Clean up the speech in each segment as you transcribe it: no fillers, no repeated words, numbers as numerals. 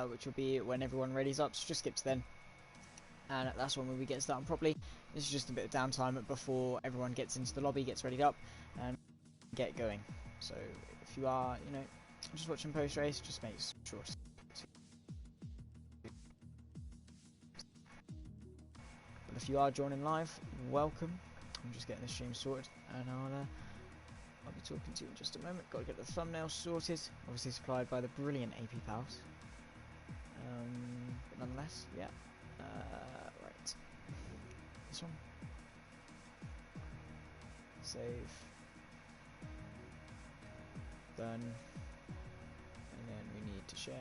which will be when everyone readies up, so just skip to then. And that's when we get started properly. This is just a bit of downtime before everyone gets into the lobby, gets readied up, and get going. So if you are, just watching post-race, just make sure to... But if you are joining live, welcome. I'm just getting the stream sorted, and I'll be talking to you in just a moment. Got to get the thumbnail sorted, obviously supplied by the brilliant APPF1. But nonetheless, yeah. Right. This one. Save. Done. And then we need to share.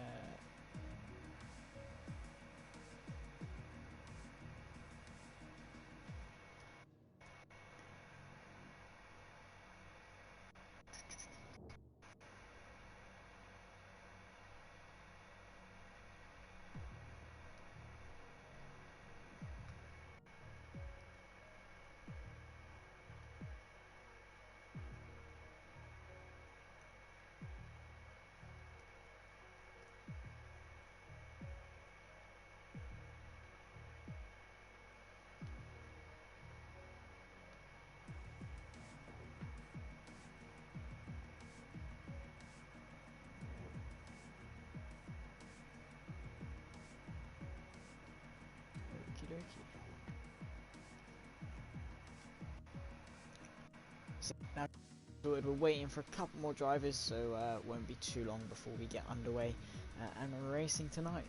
So now we're waiting for a couple more drivers, so it won't be too long before we get underway and racing tonight.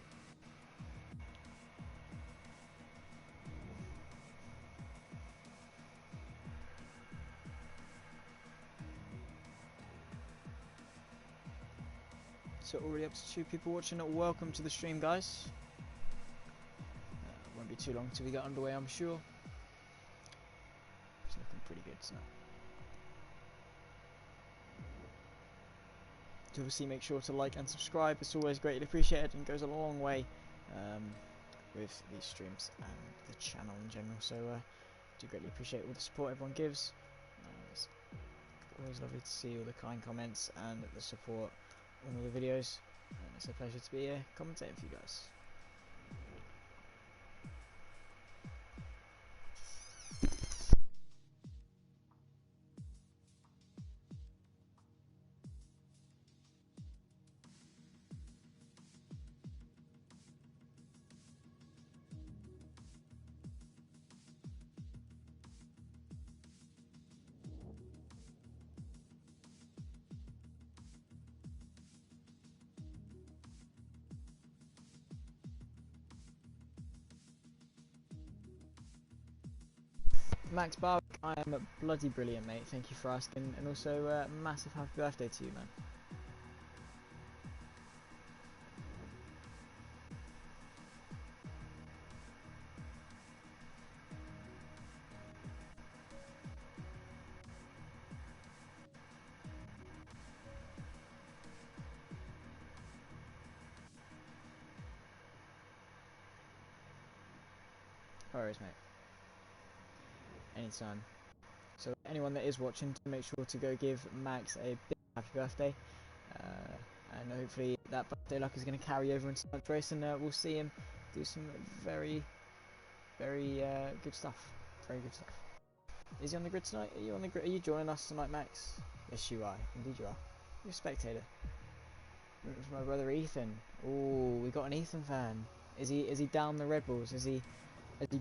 So already up to 2 people watching. Welcome to the stream, guys. Won't be too long till we get underway, I'm sure. It's looking pretty good tonight. So obviously make sure to like and subscribe. It's always greatly appreciated and goes a long way with these streams and the channel in general. So do greatly appreciate all the support everyone gives. It's always lovely to see all the kind comments and the support on all the videos. And it's a pleasure to be here commentating for you guys. Max Barwick, I am bloody brilliant, mate. Thank you for asking, and also massive happy birthday to you, man. No worries, mate. Anytime. So anyone that is watching, to make sure to go give Max a big happy birthday, and hopefully that birthday luck is going to carry over into tonight's race, and we'll see him do some very, very good stuff. Very good stuff. Is he on the grid tonight? Are you on the grid? Are you joining us tonight, Max? Yes, you are. Indeed, you are. You're a spectator. It's my brother Ethan. Oh, we got an Ethan fan. Is he down the Red Bulls? Has he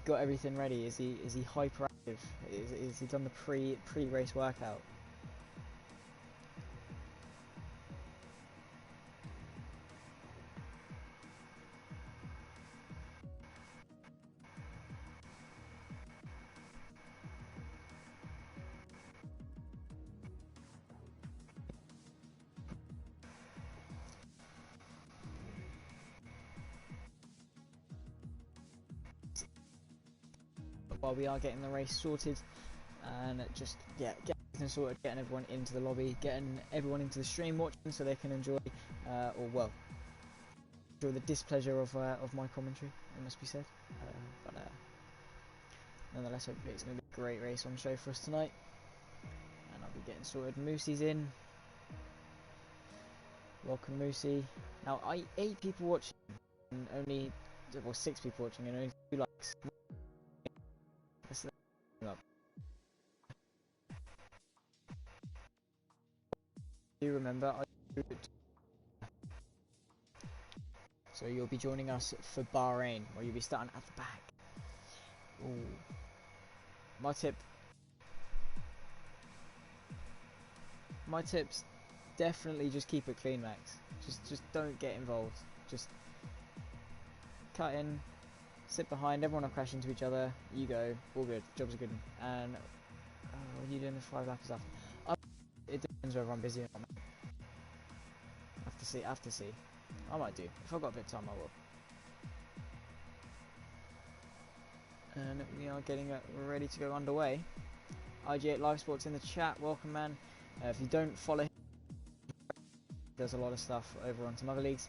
got everything ready? Is he hyperactive? Is he done the pre-race workout? While we are getting the race sorted and just getting everything sorted, getting everyone into the lobby, getting everyone into the stream watching so they can enjoy enjoy the displeasure of my commentary, it must be said, but nonetheless hopefully it's going to be a great race on show for us tonight, and I'll be getting sorted. Moosey's in. Welcome, Moosey. Now 8 people watching, and only, well, 6 people watching and only 2 likes. Do you remember? So you'll be joining us for Bahrain, where you'll be starting at the back. Ooh. My tips, definitely just keep it clean, Max. Just don't get involved. Just cut in, sit behind, everyone will crash into each other, you go, all good, jobs are good. And what are you doing the 5 lappers after? It depends whether I'm busy or not. I have to see. I might do. If I've got a bit of time, I will. And we are getting ready to go underway. IG8 Live Sports in the chat, welcome man. If you don't follow him, there's a lot of stuff over on some other leagues.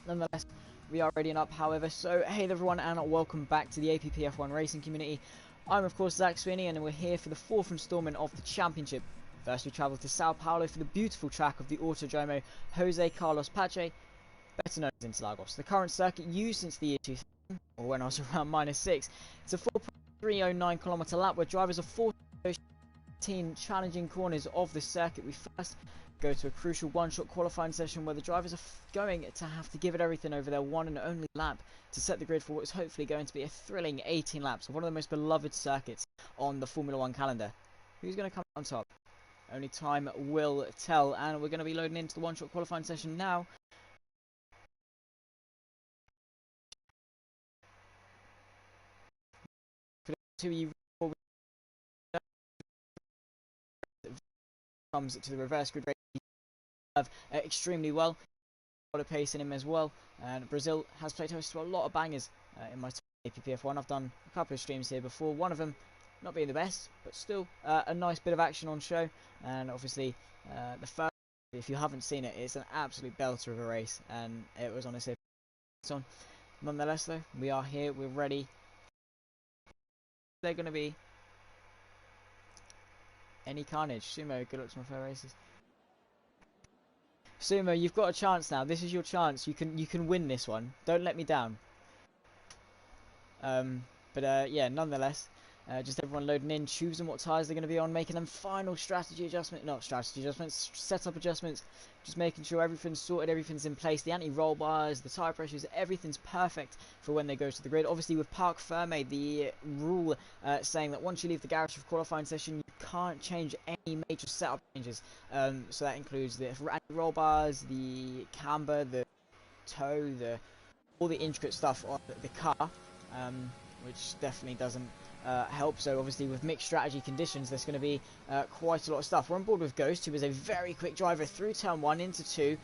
Nonetheless, we are ready and up, however. So, hey everyone, and welcome back to the APPF1 racing community. I'm, of course, Zach Sweeney, and we're here for the 4th instalment of the championship. First, we travel to Sao Paulo for the beautiful track of the Autodromo Jose Carlos Pache, better known as Interlagos. The current circuit used since the year 2000, or when I was around -6. It's a 4.309 kilometre lap where drivers are forced to 18 challenging corners of the circuit. We first go to a crucial one-shot qualifying session where the drivers are going to have to give it everything over their one and only lap to set the grid for what is hopefully going to be a thrilling 18 laps of one of the most beloved circuits on the Formula 1 calendar. Who's going to come on top? Only time will tell, and we're going to be loading into the one-shot qualifying session now. Comes to the reverse grid race extremely well. A lot of pace in him as well, and Brazil has played host to a lot of bangers in my APPF1. I've done a couple of streams here before, one of them not being the best, but still a nice bit of action on show. And obviously the first, if you haven't seen it, it's an absolute belter of a race, and it was honestly on. Nonetheless though, we are here, we're ready. They're going to be any carnage. Sumo, good luck to my fair races. Sumo, you've got a chance now. This is your chance. You can win this one. Don't let me down. Yeah, nonetheless, just everyone loading in, choosing what tyres they're going to be on, making them final setup adjustments, just making sure everything's sorted, everything's in place, the anti-roll bars, the tyre pressures, everything's perfect for when they go to the grid. Obviously with Parc Ferme, the rule saying that once you leave the garage for qualifying session, you can't change any major setup changes. So that includes the anti-roll bars, the camber, the toe, all the intricate stuff on the car. Which definitely doesn't help. So obviously with mixed strategy conditions, there's going to be quite a lot of stuff. We're on board with Ghost, who is a very quick driver through turn 1 into 2,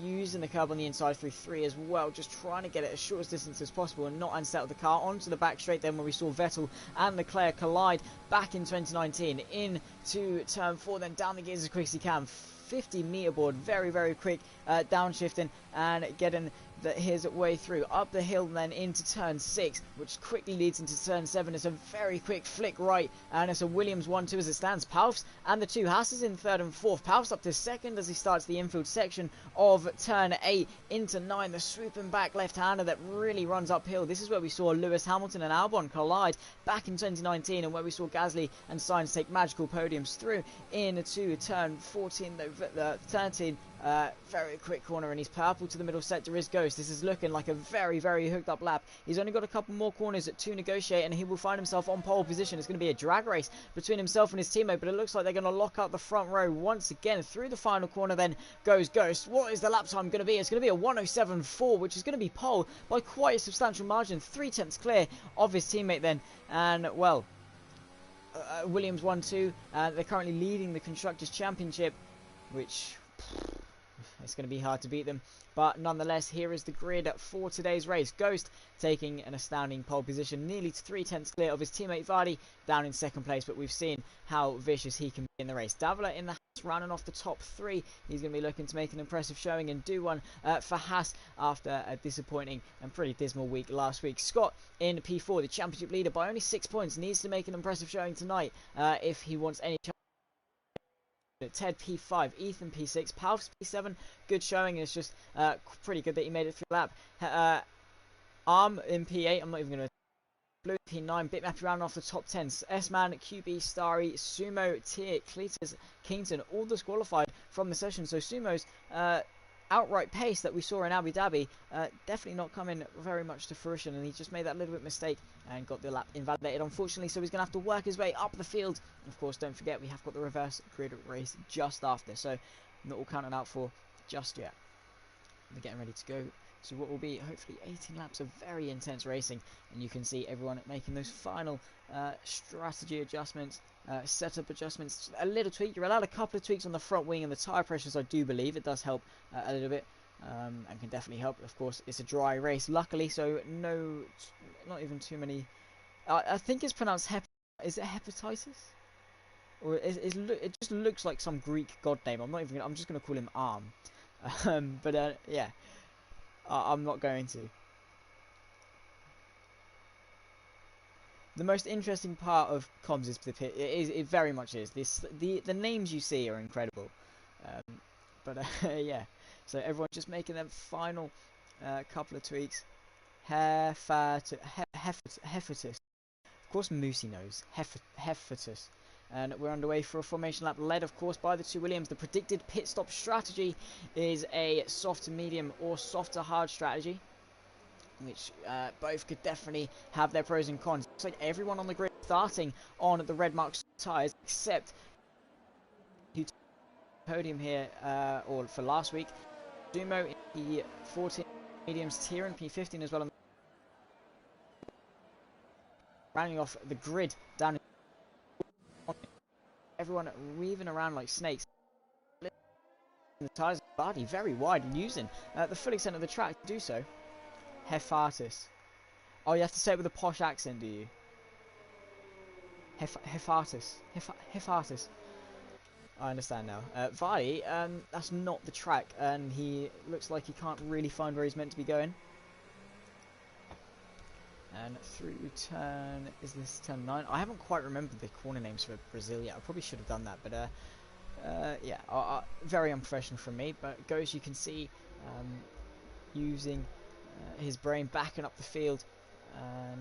using the curb on the inside through 3 as well, just trying to get it as short as distance as possible and not unsettle the car. Onto the back straight then, where we saw Vettel and Leclerc collide back in 2019 into turn 4, then down the gears as quick as he can. 50-meter board, very quick downshifting and getting his way through up the hill, then into turn 6, which quickly leads into turn 7. It's a very quick flick right, and it's a Williams 1-2 as it stands. Palfs and the 2 Hasses in 3rd and 4th. Palfs up to 2nd as he starts the infield section of turn 8 into 9. The swooping back left-hander that really runs uphill. This is where we saw Lewis Hamilton and Albon collide back in 2019, and where we saw Gasly and Sainz take magical podiums through into turn 14, 13. Very quick corner, and he's purple to the middle sector is Ghost. This is looking like a very hooked up lap. He's only got a couple more corners to negotiate, and he will find himself on pole position. It's going to be a drag race between himself and his teammate, but it looks like they're going to lock up the front row once again. Through the final corner then goes Ghost. What is the lap time going to be? It's going to be a 1:07.4, which is going to be pole by quite a substantial margin, 3/10 clear of his teammate then. And well, Williams 1-2, they're currently leading the Constructors' Championship, which it's going to be hard to beat them. But nonetheless, here is the grid for today's race. Ghost taking an astounding pole position, nearly 3/10 clear of his teammate Vardy, down in 2nd place. But we've seen how vicious he can be in the race. Davila in the Haas, running off the top 3. He's going to be looking to make an impressive showing and do one for Haas after a disappointing and pretty dismal week last week. Scott in P4, the championship leader by only 6 points, needs to make an impressive showing tonight if he wants any chance. Ted P5, Ethan P6, Palfs P7, good showing. It's just pretty good that he made it through the lap. Arm in P8. I'm not even going to. Blue P9, Bitmap round off the top 10. S-Man, QB, Starry, Sumo, Tier, Cletus, Kington, all disqualified from the session. So Sumo's outright pace that we saw in Abu Dhabi definitely not coming very much to fruition, and he just made that little bit mistake and got the lap invalidated, unfortunately. So he's going to have to work his way up the field. Of course, don't forget, we have got the reverse grid race just after, so not all counted out for just yet. We're getting ready to go. So what will be hopefully 18 laps of very intense racing, and you can see everyone making those final strategy adjustments, setup adjustments, a little tweak. You're allowed a couple of tweaks on the front wing and the tyre pressures, I do believe. It does help a little bit, and can definitely help. Of course, it's a dry race, luckily, so not even too many. I think it's pronounced is it hepatitis? Or it just looks like some Greek god name. I'm just gonna call him Arm. Yeah. I'm not going to. The most interesting part of comms is the pit. It very much is. The names you see are incredible. Yeah. So everyone's just making their final couple of tweaks. Hefatus. Of course, Moosey knows. Hefatus. And we're underway for a formation lap, led of course by the two Williams. The predicted pit stop strategy is a soft to medium or soft to hard strategy, which both could definitely have their pros and cons. Looks like everyone on the grid starting on the red marked tyres, except who took the podium here, or for last week. Sumo in P14 mediums, Tier in P15 as well. Rounding off the grid down. Everyone weaving around like snakes. The tyres are body very wide and using the full extent of the track to do so. Hefatus. Oh, you have to say it with a posh accent, do you? Hefatus. Hefatus. I understand now. Vardy, that's not the track, and he looks like he can't really find where he's meant to be going. And through turn, is this turn 9? I haven't quite remembered the corner names for Brazil yet. I probably should have done that, but yeah, very unprofessional from me. But Ghost, you can see, using his brain, backing up the field,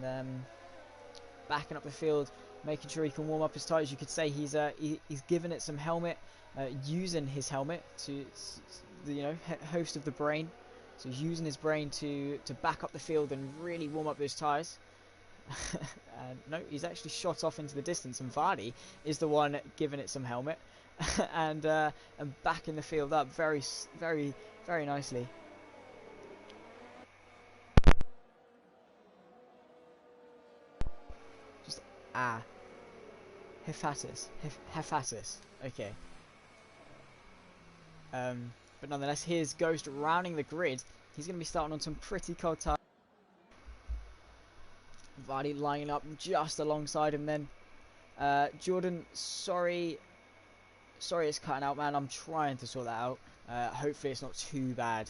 and making sure he can warm up his tyres. You could say he's given it some helmet, using his helmet to, host of the brain. So he's using his brain to back up the field and really warm up those tyres. And no, he's actually shot off into the distance, and Vardy is the one giving it some helmet and backing the field up very, very, very nicely. Just Hefatus. Okay. But nonetheless, here's Ghost rounding the grid. He's going to be starting on some pretty cold tires. Vardy lining up just alongside him then. Jordan, sorry it's cutting out, man. I'm trying to sort that out. Hopefully it's not too bad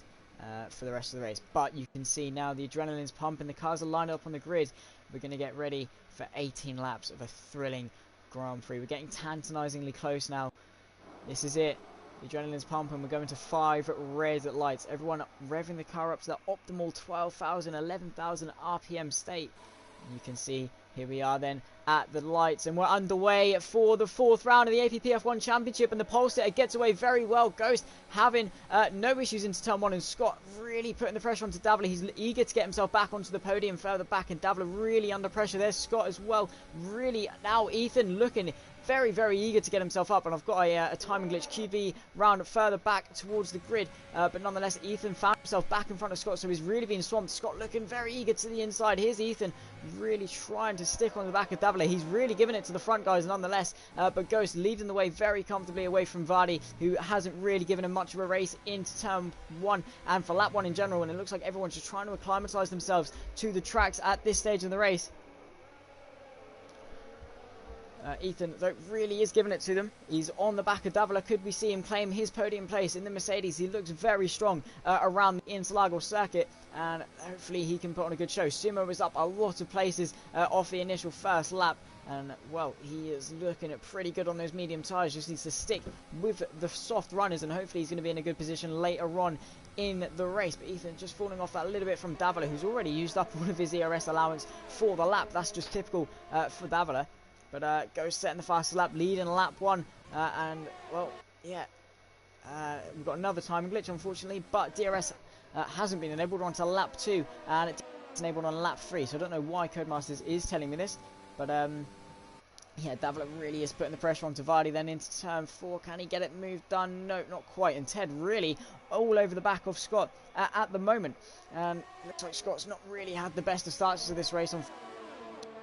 for the rest of the race. But you can see now the adrenaline's pumping. The cars are lined up on the grid. We're going to get ready for 18 laps of a thrilling Grand Prix. We're getting tantalisingly close now. This is it. The adrenaline's pumping. We're going to 5 red lights. Everyone revving the car up to the optimal 12,000, 11,000 RPM state. And you can see here we are then at the lights, and we're underway for the 4th round of the APPF1 Championship, and the pole sitter gets away very well. Ghost having no issues into turn 1, and Scott really putting the pressure onto Davila. He's eager to get himself back onto the podium further back, and Davila really under pressure. There's Scott as well. Really now Ethan looking very, very eager to get himself up, and I've got a timing glitch. QB round further back towards the grid, but nonetheless Ethan found himself back in front of Scott, so he's really being swamped. Scott looking very eager to the inside. Here's Ethan really trying to stick on the back of Davila. He's really giving it to the front guys nonetheless, but Ghost leading the way very comfortably away from Vardy, who hasn't really given him much of a race into turn 1 and for lap 1 in general, and it looks like everyone's just trying to acclimatise themselves to the tracks at this stage of the race. Ethan, though, really is giving it to them. He's on the back of Davila. Could we see him claim his podium place in the Mercedes? He looks very strong around the Interlagos circuit, and hopefully he can put on a good show. Sumo was up a lot of places off the initial first lap, and, well, he is looking at pretty good on those medium tyres. Just needs to stick with the soft runners, and hopefully he's going to be in a good position later on in the race. But Ethan just falling off that a little bit from Davila, who's already used up all of his ERS allowance for the lap. That's just typical for Davila. But goes setting the fastest lap, leading lap 1, and, well, yeah, we've got another timing glitch, unfortunately, but DRS hasn't been enabled onto lap 2, and it's enabled on lap 3, so I don't know why Codemasters is telling me this, but, yeah, Davila really is putting the pressure on Vardy. Then into turn 4, can he get it moved done? No, not quite, and Ted really all over the back of Scott at the moment, and looks like Scott's not really had the best of starts to this race,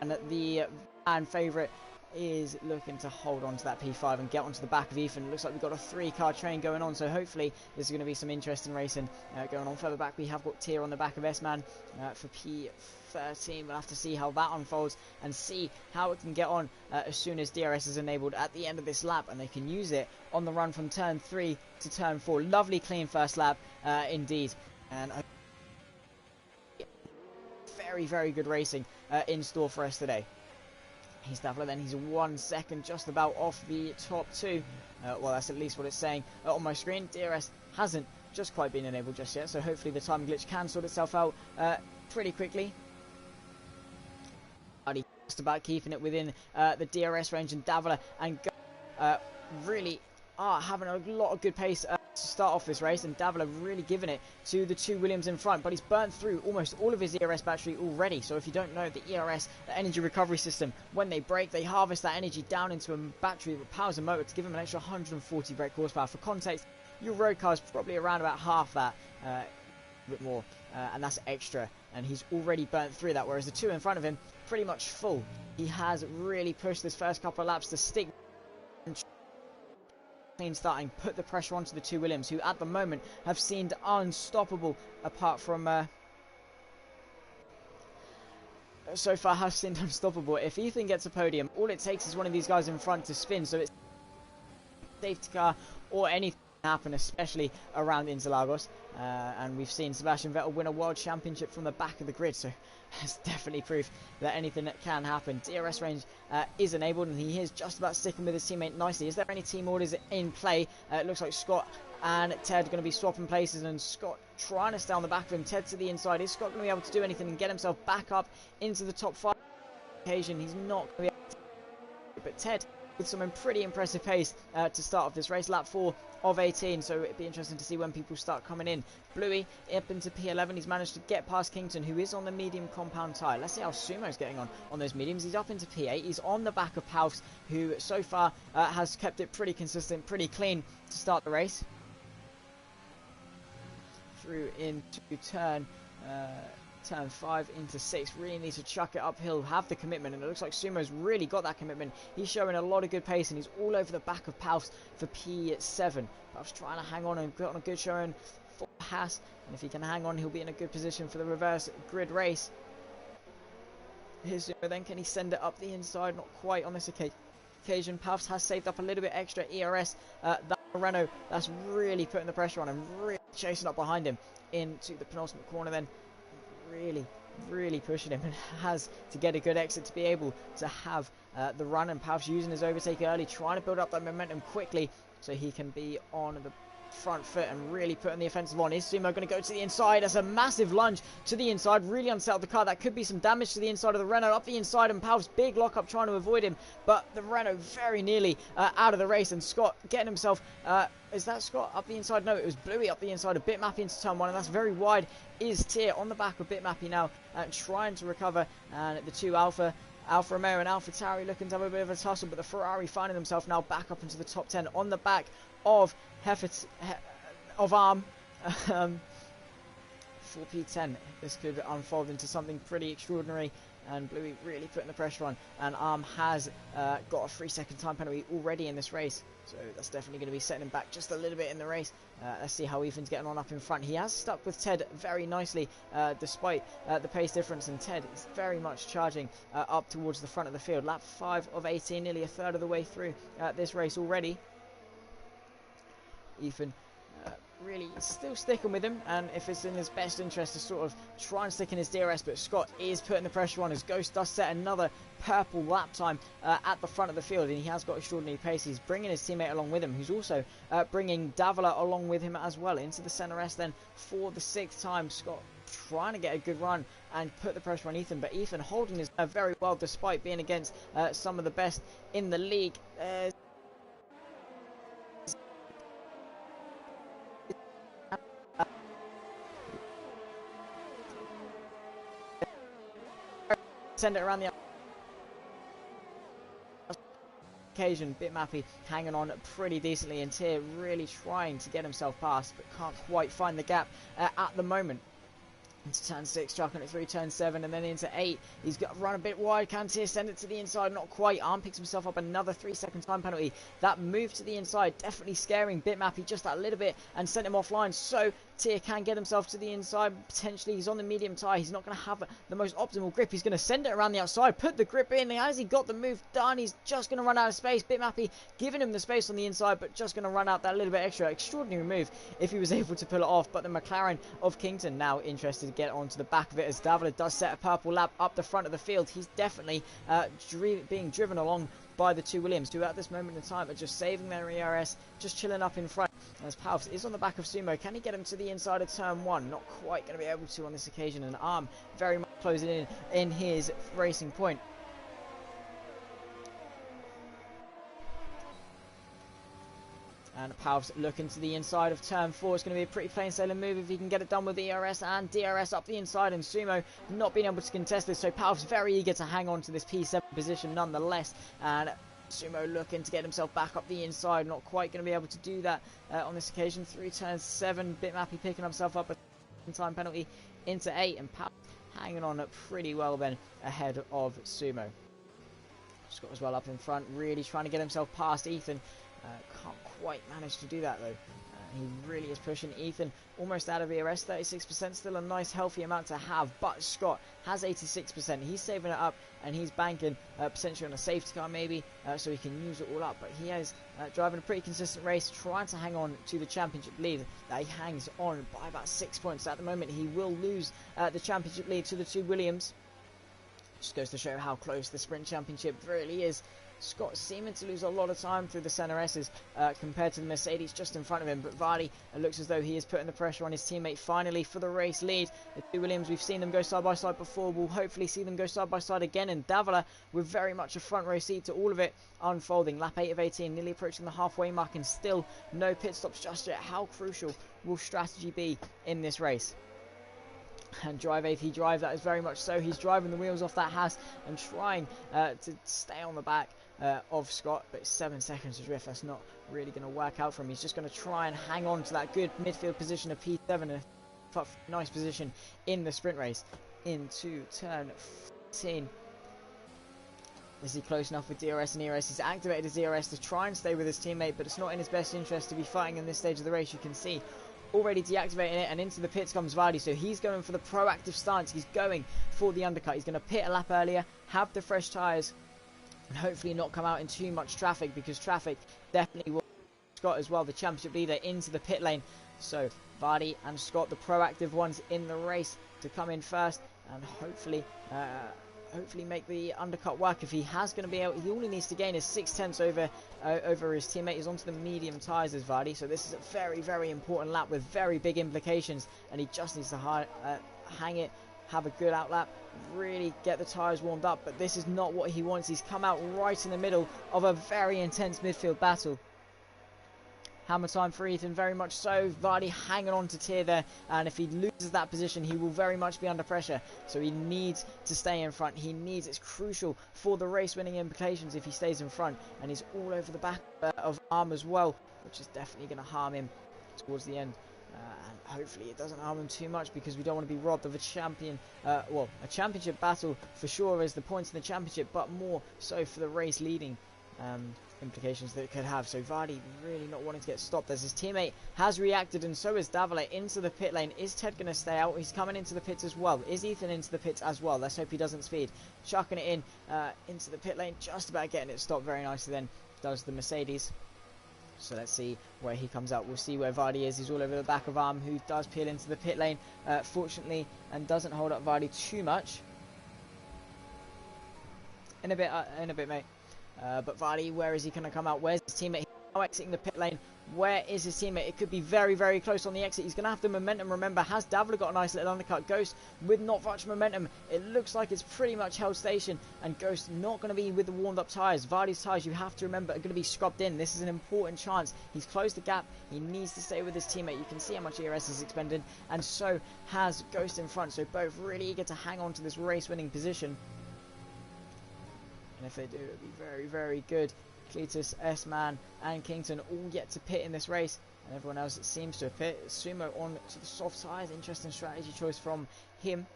and the fan favourite is looking to hold on to that P5 and get onto the back of Ethan. It looks like we've got a 3-car train going on, so hopefully there's going to be some interesting racing going on. Further back we have got Tier on the back of S-Man for P13. We'll have to see how that unfolds and see how it can get on as soon as DRS is enabled at the end of this lap, and they can use it on the run from turn 3 to turn 4. Lovely clean first lap indeed, and very, very good racing in store for us today. He's Davila, then he's 1 second just about off the top 2. Well, that's at least what it's saying on my screen. DRS hasn't just quite been enabled just yet, so hopefully the time glitch can sort itself out pretty quickly. Just about keeping it within the DRS range, and Davila and really are having a lot of good pace to start off this race, and Davila really giving it to the 2 Williams in front, but he's burnt through almost all of his ERS battery already. So if you don't know, the ERS, the energy recovery system, when they brake, they harvest that energy down into a battery that powers a motor to give them an extra 140 brake horsepower. For context, your road car is probably around about half that, a bit more, and that's extra, and he's already burnt through that, whereas the 2 in front of him pretty much full. He has really pushed this first couple of laps to stick and clean starting, put the pressure onto the 2 Williams, who at the moment have seemed unstoppable, apart from so far have seemed unstoppable. If Ethan gets a podium, all it takes is one of these guys in front to spin, so it's safety car or anything can happen, especially around Interlagos, and we've seen Sebastian Vettel win a world championship from the back of the grid, so it's definitely proof that anything that can happen. DRS range is enabled, and he is just about sticking with his teammate nicely. Is there any team orders in play? It looks like Scott and Ted are going to be swapping places, and Scott trying to stay on the back of him. Ted to the inside. Is Scott going to be able to do anything and get himself back up into the top 5? Occasion he's not going to be able to, but Ted with some pretty impressive pace to start off this race. Lap 4 of 18, so it'd be interesting to see when people start coming in. Bluey up into P11. He's managed to get past Kingston, who is on the medium compound tyre. Let's see how Sumo's getting on those mediums. He's up into P8. He's on the back of Palfs, who so far has kept it pretty consistent, pretty clean to start the race. Through into turn 5 into 6, really needs to chuck it uphill, have the commitment, and it looks like Sumo's really got that commitment. He's showing a lot of good pace, and he's all over the back of Palfs for P7. Palfs trying to hang on and got on a good showing for Haas, and if he can hang on, he'll be in a good position for the reverse grid race. Here's Sumo then, can he send it up the inside? Not quite on this occasion. Palfs has saved up a little bit extra ERS. That Renault, that's really putting the pressure on him, really chasing up behind him into the penultimate corner then. Really pushing him, and has to get a good exit to be able to have the run, and Palfs using his overtake early, trying to build up that momentum quickly so he can be on the front foot and really putting the offensive on. Is Sumo going to go to the inside? That's a massive lunge to the inside, really unsettled the car. That could be some damage to the inside of the Renault. Up the inside, and Palfs big lock up trying to avoid him, but the Renault very nearly out of the race, and Scott getting himself is that Scott up the inside? No, it was Bluey up the inside of Bitmappy into turn 1, and that's very wide. Is Tier on the back of Bitmappy now, trying to recover, and the 2 Alfa Romeo and Alfa Tauri looking to have a bit of a tussle, but the Ferrari finding himself now back up into the top 10 on the back of Arm. 4P10. This could unfold into something pretty extraordinary and Bluey really putting the pressure on, and has got a 3-second time penalty already in this race, so that's definitely going to be setting him back just a little bit in the race. Let's see how Ethan's getting on up in front. He has stuck with Ted very nicely despite the pace difference, and Ted is very much charging up towards the front of the field. Lap 5 of 18, nearly a third of the way through this race already. Ethan really still sticking with him, and if it's in his best interest to sort of try and stick in his DRS, but Scott is putting the pressure on as Ghost does set another purple lap time at the front of the field, and he has got extraordinary pace. He's bringing his teammate along with him, who's also bringing Davila along with him as well into the center S then for the 6th time. Scott trying to get a good run and put the pressure on Ethan, but Ethan holding his nerve very well despite being against some of the best in the league. Send it around the occasion. Bitmappy hanging on pretty decently, and Tier really trying to get himself past, but can't quite find the gap at the moment. Into turn 6, chucking it through turn 7, and then into 8. He's got to run a bit wide. Can Tier send it to the inside? Not quite. Arm picks himself up another 3-second time penalty. That move to the inside definitely scaring Bitmappy just that little bit and sent him offline. So Tier can get himself to the inside. Potentially he's on the medium tyre. He's not going to have the most optimal grip. He's going to send it around the outside, put the grip in. Has he got the move done? He's just going to run out of space. Bitmappy giving him the space on the inside, but just going to run out that little bit extra. Extraordinary move if he was able to pull it off. But the McLaren of Kington now interested to get onto the back of it as Davila does set a purple lap up the front of the field. He's definitely being driven along by the 2 Williams, who at this moment in time are just saving their ERS, just chilling up in front. As Palfs is on the back of Sumo, can he get him to the inside of turn 1? Not quite going to be able to on this occasion, and Arm very much closing in his racing point. And Palfs looking to the inside of turn 4. It's going to be a pretty plain sailing move if he can get it done with ERS and DRS up the inside, and Sumo not being able to contest this. So Palfs very eager to hang on to this P7 position nonetheless. And Sumo looking to get himself back up the inside. Not quite going to be able to do that on this occasion. Through turn 7, Bitmappy picking himself up a time penalty into 8. And Palfs hanging on pretty well then ahead of Sumo. Scott as well up in front, really trying to get himself past Ethan. Can't quite manage to do that though. He really is pushing Ethan almost out of ERS. 36%, still a nice healthy amount to have, but Scott has 86%. He's saving it up and he's banking potentially on a safety car maybe, so he can use it all up. But he is driving a pretty consistent race, trying to hang on to the championship lead that he hangs on by about 6 points. At the moment he will lose the championship lead to the 2 Williams. Just goes to show how close the sprint championship really is. Scott seeming to lose a lot of time through the center S's compared to the Mercedes just in front of him, but Vardy looks as though he is putting the pressure on his teammate finally for the race lead. The 2 Williams, we've seen them go side by side before, we'll hopefully see them go side by side again, and Davila with very much a front row seat to all of it unfolding. Lap 8 of 18, nearly approaching the halfway mark, and still no pit stops just yet. How crucial will strategy be in this race? And drive if he drive, that is very much so. He's driving the wheels off that Haas and trying to stay on the back of Scott, but 7 seconds of drift, that's not really going to work out for him. He's just going to try and hang on to that good midfield position of P7 and a nice position in the sprint race into turn 14. Is he close enough with DRS and ERS? He's activated his ERS to try and stay with his teammate, but it's not in his best interest to be fighting in this stage of the race. You can see already deactivating it, and into the pits comes Vardy, so he's going for the proactive stance. He's going for the undercut. He's going to pit a lap earlier, have the fresh tyres, and hopefully not come out in too much traffic, because traffic definitely will Scott as well, the championship leader, into the pit lane. So Vardy and Scott, the proactive ones in the race, to come in first and hopefully make the undercut work. If he has going to be able, he only needs to gain is 6/10 over his teammate. He's onto the medium tyres as Vardy, so this is a very, very important lap with very big implications, and he just needs to hang it, have a good outlap, really get the tyres warmed up. But this is not what he wants. He's come out right in the middle of a very intense midfield battle. Hammer time for Ethan, very much so. Vardy hanging on to Tier there, and if he loses that position, he will very much be under pressure. So he needs to stay in front. It's crucial for the race-winning implications if he stays in front, and he's all over the back of Arm as well, which is definitely going to harm him towards the end. And hopefully it doesn't harm him too much, because we don't want to be robbed of a champion, well, a championship battle for sure as the points in the championship, but more so for the race leading implications that it could have. So Vardy really not wanting to get stopped as his teammate has reacted, and so is Davila into the pit lane. Is Ted going to stay out? He's coming into the pits as well. Is Ethan into the pits as well? Let's hope he doesn't speed. Chucking it in into the pit lane, just about getting it stopped very nicely then does the Mercedes. So let's see where he comes out. We'll see where Vardy is. He's all over the back of Arm, who does peel into the pit lane, fortunately, and doesn't hold up Vardy too much. In a bit, mate. But Vardy, where is he going to come out? Where's his teammate? He's now exiting the pit lane. Where is his teammate? It could be very, very close on the exit. He's going to have the momentum. Remember, has Davila got a nice little undercut? Ghost with not much momentum. It looks like it's pretty much held station, and Ghost not going to be with the warmed up tyres. Vardy's tyres, you have to remember, are going to be scrubbed in. This is an important chance. He's closed the gap. He needs to stay with his teammate. You can see how much ERS is expended, and so has Ghost in front. So both really eager to hang on to this race winning position. And if they do, it'll be very, very good. Cletus, S-Man, and Kington all get to pit in this race, and everyone else seems to have pit. Sumo on to the soft side. Interesting strategy choice from him.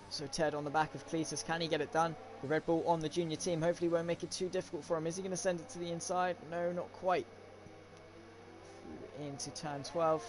So Ted on the back of Cletus. Can he get it done? The Red Bull on the junior team hopefully won't make it too difficult for him. Is he going to send it to the inside? No, not quite. Into turn 12.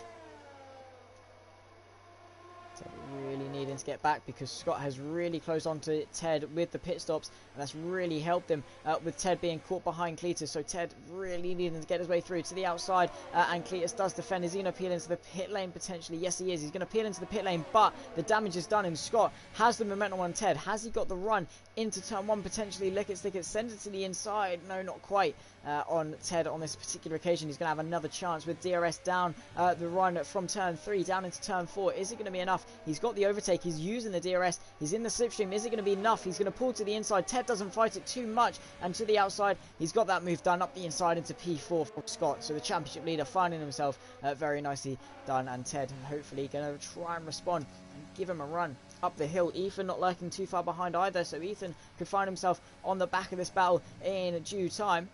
Really needing to get back, because Scott has really closed on to Ted with the pit stops, and that's really helped him with Ted being caught behind Cletus. So Ted really needing to get his way through to the outside, and Cletus does defend. Is he going to peel into the pit lane potentially? Yes, he is. He's going to peel into the pit lane, but the damage is done, and Scott has the momentum on Ted. Has he got the run into turn 1 potentially? Lick it, stick it, send it to the inside. No, not quite on Ted on this particular occasion. He's going to have another chance with DRS down the run from turn 3 down into turn 4. Is it going to be enough? He's got the overtake. He's using the DRS. He's in the slipstream. Is it going to be enough? He's going to pull to the inside. Ted doesn't fight it too much, and to the outside. He's got that move done up the inside into P4 for Scott. So the championship leader finding himself very nicely done, and Ted hopefully going to try and respond and give him a run up the hill. Ethan not lurking too far behind either, so Ethan could find himself on the back of this battle in due time.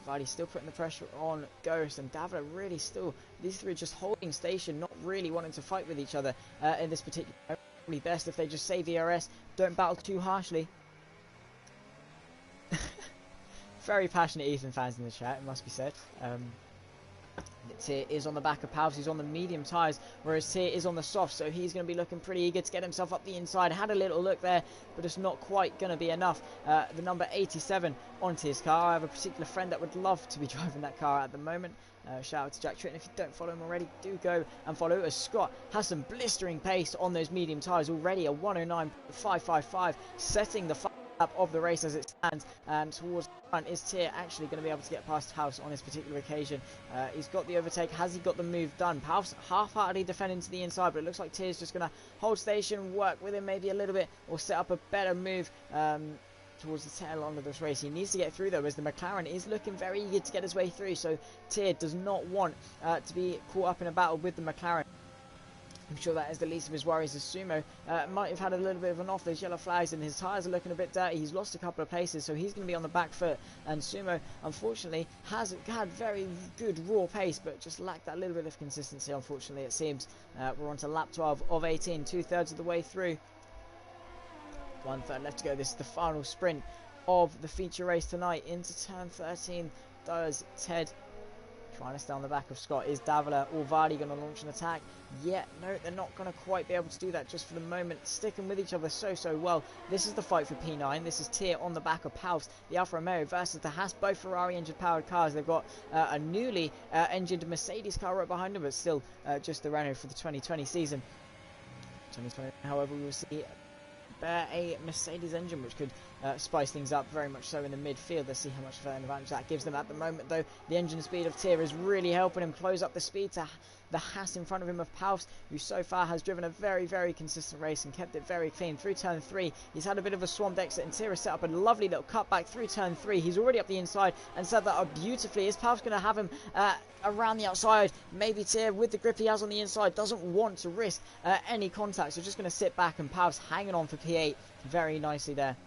Vardy still putting the pressure on Ghost, and Davila really still, these three just holding station, not really wanting to fight with each other in this particular. Probably best if they just save ERS, don't battle too harshly. Very passionate Ethan fans in the chat, it must be said. Tier is on the back of Pavs. He's on the medium tyres, whereas Tier is on the soft, so he's going to be looking pretty eager to get himself up the inside. Had a little look there, but it's not quite going to be enough. The number 87 onto his car. I have a particular friend that would love to be driving that car at the moment. Shout out to Jack Tritton. If you don't follow him already, do go and follow, as Scott has some blistering pace on those medium tyres already. A 109.555, setting the up of the race as it stands, and towards the front is Tier actually going to be able to get past House on this particular occasion. He's got the overtake. Has he got the move done? House half-heartedly defending to the inside, but it looks like Tier's just going to hold station, work with him maybe a little bit, or set up a better move towards the tail end of this race. He needs to get through though, as the McLaren is looking very eager to get his way through, so Tier does not want to be caught up in a battle with the McLaren. I'm sure that is the least of his worries, as Sumo might have had a little bit of an off. Those yellow flags, and his tyres are looking a bit dirty. He's lost a couple of places, so he's going to be on the back foot. And Sumo, unfortunately, has had very good raw pace, but just lacked that little bit of consistency, unfortunately, it seems. We're on to lap 12 of 18, 2/3 of the way through. 1/3 left to go. This is the final sprint of the feature race tonight. Into turn 13 does Ted. Trying to stay on the back of Scott. Is Davila or Vardy going to launch an attack? Yeah, no, they're not going to quite be able to do that just for the moment. Sticking with each other so well. This is the fight for P9. This is Tier on the back of Palps. The Alfa Romeo versus the Haas. Both Ferrari engine powered cars. They've got a newly engined Mercedes car right behind them, but still just the Renault for the 2020 season. 2020, however, we will see a Mercedes engine, which could spice things up very much so in the midfield. Let's see how much of an advantage that gives them at the moment, though. The engine speed of Tier is really helping him close up the speed to the Haas in front of him of Paus, who so far has driven a very consistent race and kept it very clean. Through turn 3, he's had a bit of a swamped exit, and Tier has set up a lovely little cutback through turn 3. He's already up the inside and set that up beautifully. Is Paus going to have him around the outside? Maybe Tier, with the grip he has on the inside, doesn't want to risk any contact, so just going to sit back, and Paus hanging on for P8 very nicely there.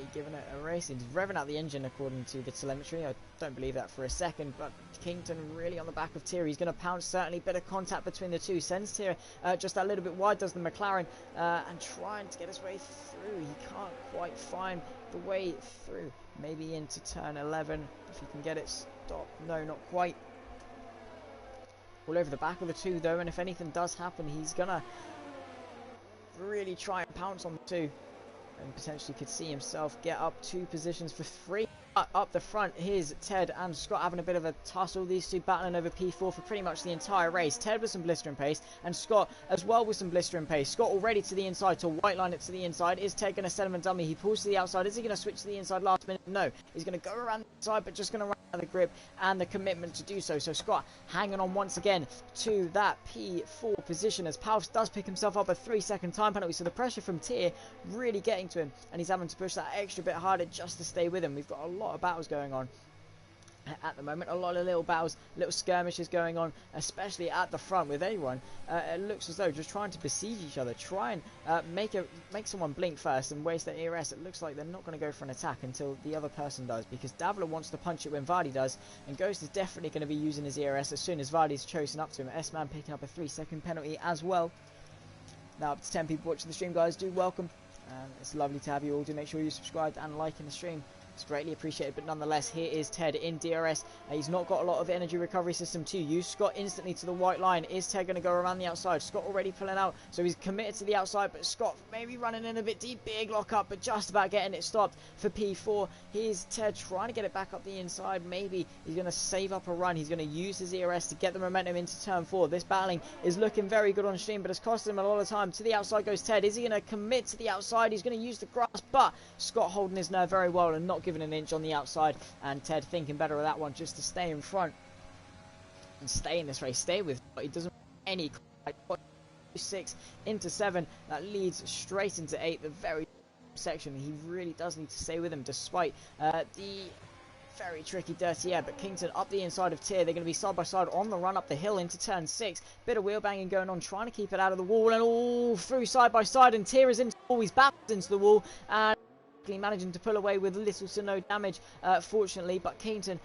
definitely giving it a race. He's revving out the engine according to the telemetry. I don't believe that for a second, but Kington really on the back of Tier. He's going to pounce, certainly. Bit of contact between the two. Sends Tier just a little bit wide, does the McLaren, and trying to get his way through. He can't quite find the way through. Maybe into turn 11, if he can get it stopped. No, not quite. All over the back of the two, though, and if anything does happen, he's going to really try and pounce on the two. And potentially could see himself get up 2 positions for 3. Up the front, here's Ted and Scott having a bit of a tussle. These two battling over P4 for pretty much the entire race. Ted with some blistering pace, and Scott as well with some blistering pace. Scott already to the inside, to white line it to the inside. Is Ted going to set him a dummy? He pulls to the outside. Is he going to switch to the inside last minute? No. He's going to go around the inside, but just going to run out of the grip and the commitment to do so. So Scott hanging on once again to that P4 position as Palfs does pick himself up a 3-second time penalty. So the pressure from Tier really getting to him, and he's having to push that extra bit harder just to stay with him. We've got a lot of battles going on at the moment, a lot of little battles, little skirmishes going on, especially at the front with everyone. It looks as though just trying to besiege each other, try and make someone blink first and waste their ERS. It looks like they're not going to go for an attack until the other person does, because Davila wants to punch it when Vardy does, and Ghost is definitely going to be using his ERS as soon as Vardy's chosen up to him. S-Man picking up a 3-second penalty as well. Now up to 10 people watching the stream, guys. Do welcome. It's lovely to have you all. Do make sure you're subscribed and liking the stream. It's greatly appreciated, but nonetheless, here is Ted in DRS. He's not got a lot of energy recovery system to use. Scott instantly to the white line. Is Ted going to go around the outside? Scott already pulling out, so he's committed to the outside, but Scott maybe running in a bit deep. Big lock up, but just about getting it stopped for P4. Here's Ted trying to get it back up the inside. Maybe he's going to save up a run. He's going to use his ERS to get the momentum into turn 4. This battling is looking very good on stream, but it's costing him a lot of time. To the outside goes Ted. Is he going to commit to the outside? He's going to use the grass, but Scott holding his nerve very well and not giving an inch on the outside. And Ted thinking better of that one, just to stay in front and stay in this race, stay with. But he doesn't want any 6 into 7. That leads straight into 8, the very section. He really does need to stay with him, despite the very tricky dirty air. But Kington up the inside of Tier. They're going to be side by side on the run up the hill into turn 6. Bit of wheel banging going on, trying to keep it out of the wall, and all through side by side. And Tier is into the wall. He's backed into the wall, and managing to pull away with little to no damage, fortunately. But Kington,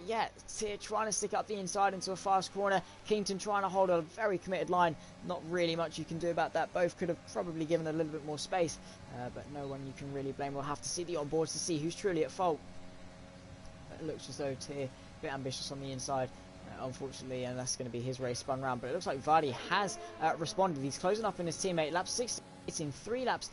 yeah, Tier trying to stick up the inside into a fast corner. Kington trying to hold a very committed line. Not really much you can do about that. Both could have probably given a little bit more space, but no one you can really blame. We'll have to see the onboards to see who's truly at fault. It looks as though Tier a bit ambitious on the inside, unfortunately, and that's going to be his race spun round. But it looks like Vardy has responded. He's closing up on his teammate. Lap 16, it's in 3 laps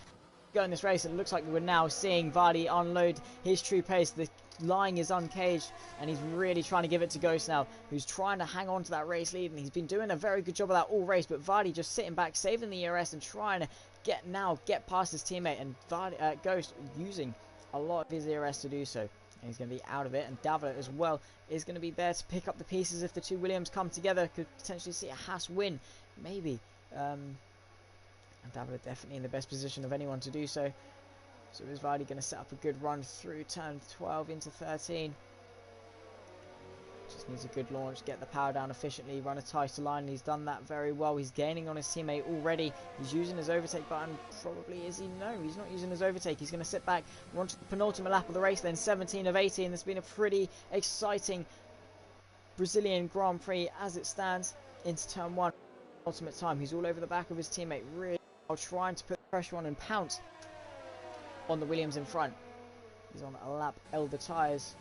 go in this race. It looks like we're now seeing Vardy unload his true pace. The line is uncaged, and he's really trying to give it to Ghost now, who's trying to hang on to that race lead, and he's been doing a very good job of that all race. But Vardy just sitting back, saving the ERS, and trying to get past his teammate, and Vardy, Ghost using a lot of his ERS to do so. And he's going to be out of it, and Davila as well is going to be there to pick up the pieces if the two Williams come together. Could potentially see a Haas win, maybe. And Davila definitely in the best position of anyone to do so. So is Vardy going to set up a good run through turn 12 into 13? Just needs a good launch, get the power down efficiently, run a tighter line, and he's done that very well. He's gaining on his teammate already. He's using his overtake button. Probably is he? No, he's not using his overtake. He's going to sit back, run to the penultimate lap of the race, then 17 of 18. It's been a pretty exciting Brazilian Grand Prix as it stands into turn 1. Ultimate time. He's all over the back of his teammate, really trying to put pressure on and pounce on the Williams in front. He's on a lap elder tyres.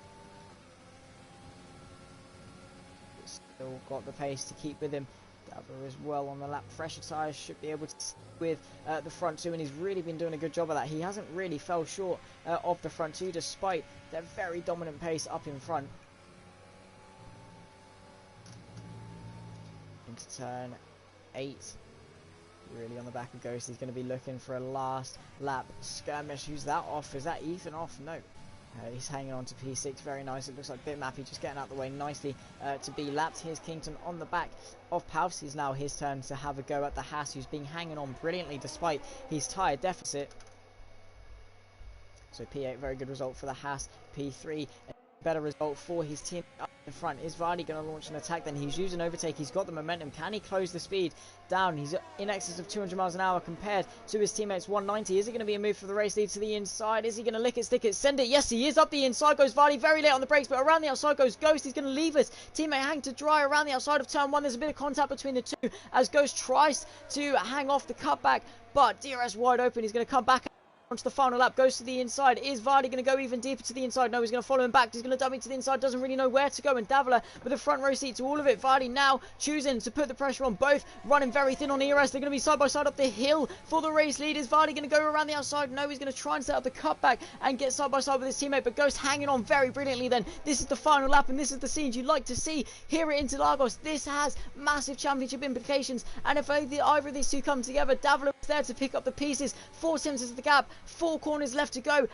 Still got the pace to keep with him. Davila as well on the lap fresher tyres, should be able to stick with the front two, and he's really been doing a good job of that. He hasn't really fell short of the front two, despite their very dominant pace up in front. Into turn 8. Really on the back of Ghost. He's going to be looking for a last lap skirmish. Who's that off? Is that Ethan off? No. He's hanging on to P6. Very nice. It looks like Bitmappy just getting out of the way nicely to be lapped. Here's Kington on the back of Palfs. It's now his turn to have a go at the Haas, who's been hanging on brilliantly despite his tyre deficit. So P8, very good result for the Haas. P3, a better result for his team. in front. Is Vardy going to launch an attack then? He's using overtake. He's got the momentum. Can he close the speed down? He's in excess of 200 miles an hour compared to his teammates 190. Is it going to be a move for the race lead to the inside? Is he going to lick it, stick it, send it? Yes, he is. Up the inside goes Vardy. Very late on the brakes, but around the outside goes Ghost. He's going to leave us. Teammate hang to dry around the outside of turn 1. There's a bit of contact between the two as Ghost tries to hang off the cutback, but DRS wide open. He's going to come back onto the final lap, goes to the inside. Is Vardy going to go even deeper to the inside? No, he's going to follow him back. He's going to dump it to the inside, doesn't really know where to go, and Davila with a front row seat to all of it. Vardy now choosing to put the pressure on both, running very thin on ERS. They're going to be side by side up the hill for the race lead. Is Vardy going to go around the outside? No, he's going to try and set up the cutback and get side by side with his teammate, but Ghost hanging on very brilliantly then. This is the final lap, and this is the scenes you'd like to see here at Interlagos. This has massive championship implications, and if either of these two come together, Davila is there to pick up the pieces, force him into the gap, 4 corners left to go.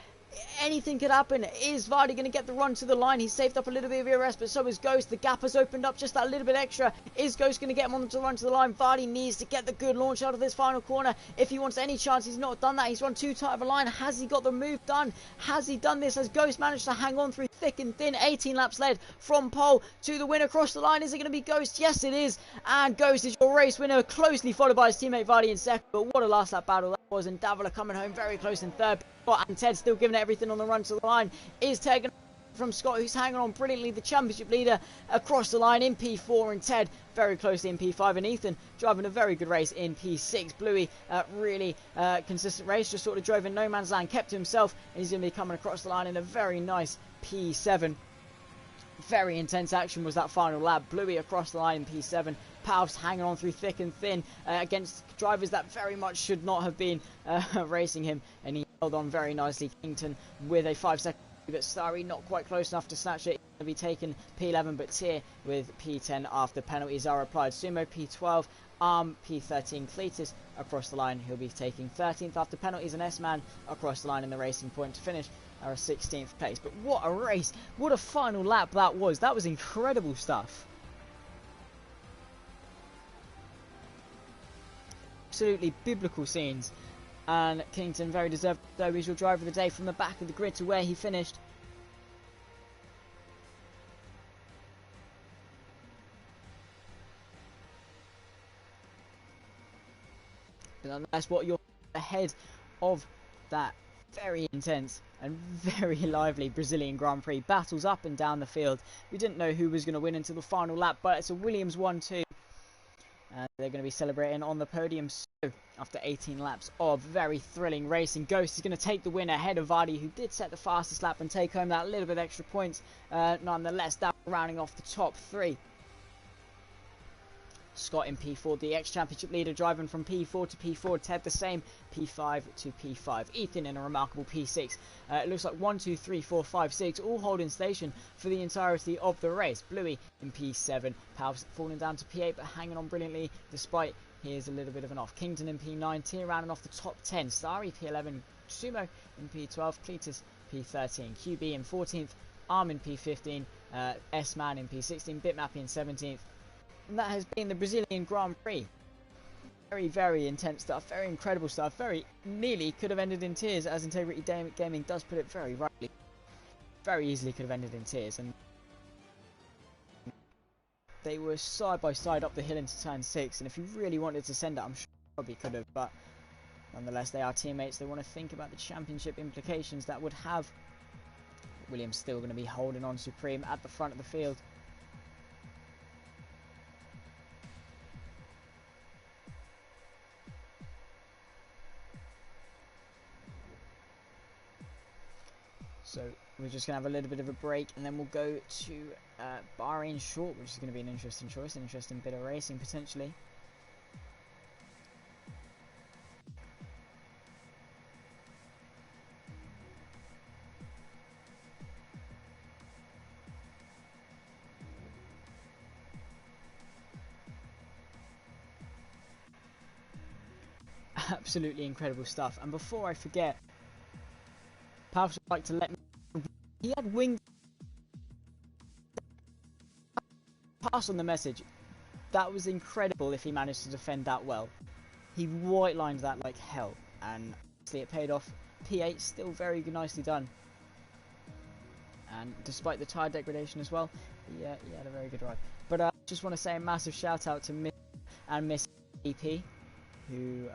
Anything could happen. Is Vardy going to get the run to the line? He's saved up a little bit of ERS, but so is Ghost. The gap has opened up just that little bit extra. Is Ghost going to get him on the run to the line? Vardy needs to get the good launch out of this final corner if he wants any chance. He's not done that. He's run too tight of a line. Has he got the move done? Has he done this? Has Ghost managed to hang on through thick and thin? 18 laps led from pole to the win across the line. Is it going to be Ghost? Yes, it is. And Ghost is your race winner, closely followed by his teammate Vardy in second. But what a last lap battle that was, and Davila coming home very close in third. And Ted still giving it everything on the run to the line. Is taken from Scott, who's hanging on brilliantly, the championship leader across the line in P4, and Ted very closely in P5, and Ethan driving a very good race in P6. Bluey really consistent race, just sort of drove in no man's land, kept to himself, and he's going to be coming across the line in a very nice P7. Very intense action was that final lap. Bluey across the line in P7. Palfs hanging on through thick and thin against drivers that very much should not have been racing him, and he held on very nicely. Kington with a 5-second, but Starry not quite close enough to snatch it. He's going to be taken P11, but Tier with P10 after penalties are applied. Sumo P12, Arm P13, Cletus across the line. He'll be taking 13th after penalties, and S-Man across the line in the racing point to finish our 16th place. But what a race! What a final lap that was! That was incredible stuff. Absolutely biblical scenes, and Kington very deserved though is your driver of the day from the back of the grid to where he finished. But nonetheless, what you're ahead of that very intense and very lively Brazilian Grand Prix battles up and down the field. We didn't know who was going to win until the final lap, but it's a Williams 1-2. And they're going to be celebrating on the podium. So, after 18 laps of very thrilling racing, Ghost is going to take the win ahead of Vardy, who did set the fastest lap and take home that little bit extra points. Nonetheless, that rounding off the top 3. Scott in P4, the ex-championship leader, driving from P4 to P4. Ted the same, P5 to P5. Ethan in a remarkable P6. It looks like 1, 2, 3, 4, 5, 6 all holding station for the entirety of the race. Bluey in P7. Palps falling down to P8, but hanging on brilliantly despite here's a little bit of an off. Kington in P9, Tier rounding off the top 10. Starry P11, Sumo in P12, Cletus P13, QB in 14th, Arm in P15, S-Man in P16, Bitmap in 17th. And that has been the Brazilian Grand Prix. Very, very intense stuff, very incredible stuff, very nearly could have ended in tears, as Integrity Gaming does put it very rightly. Very easily could have ended in tears, and they were side by side up the hill into turn 6, and if you really wanted to send it, I'm sure you probably could have, but nonetheless they are teammates. They want to think about the championship implications that would have. Williams still going to be holding on supreme at the front of the field. So we're just going to have a little bit of a break, and then we'll go to Bahrain short, which is going to be an interesting choice, an interesting bit of racing potentially. Absolutely incredible stuff. And before I forget, Palps would like to let me. He had winged. Pass on the message. That was incredible if he managed to defend that well. He white lined that like hell, and obviously it paid off. P8 still very nicely done. and despite the tyre degradation as well, he had a very good ride. But I just want to say a massive shout out to Miss and Miss EP, who,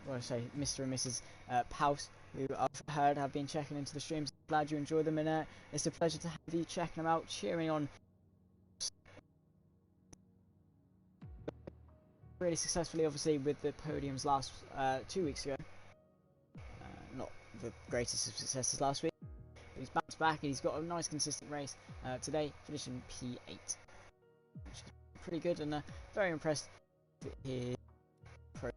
what I say, Mr. and Mrs. Pouse, who I've heard have been checking into the streams. Glad you enjoy them, and it's a pleasure to have you checking them out, cheering on. Really successfully, obviously, with the podiums last 2 weeks ago. Not the greatest of successes last week. He's bounced back and he's got a nice consistent race today, finishing P8, which is pretty good, and very impressed with his progress.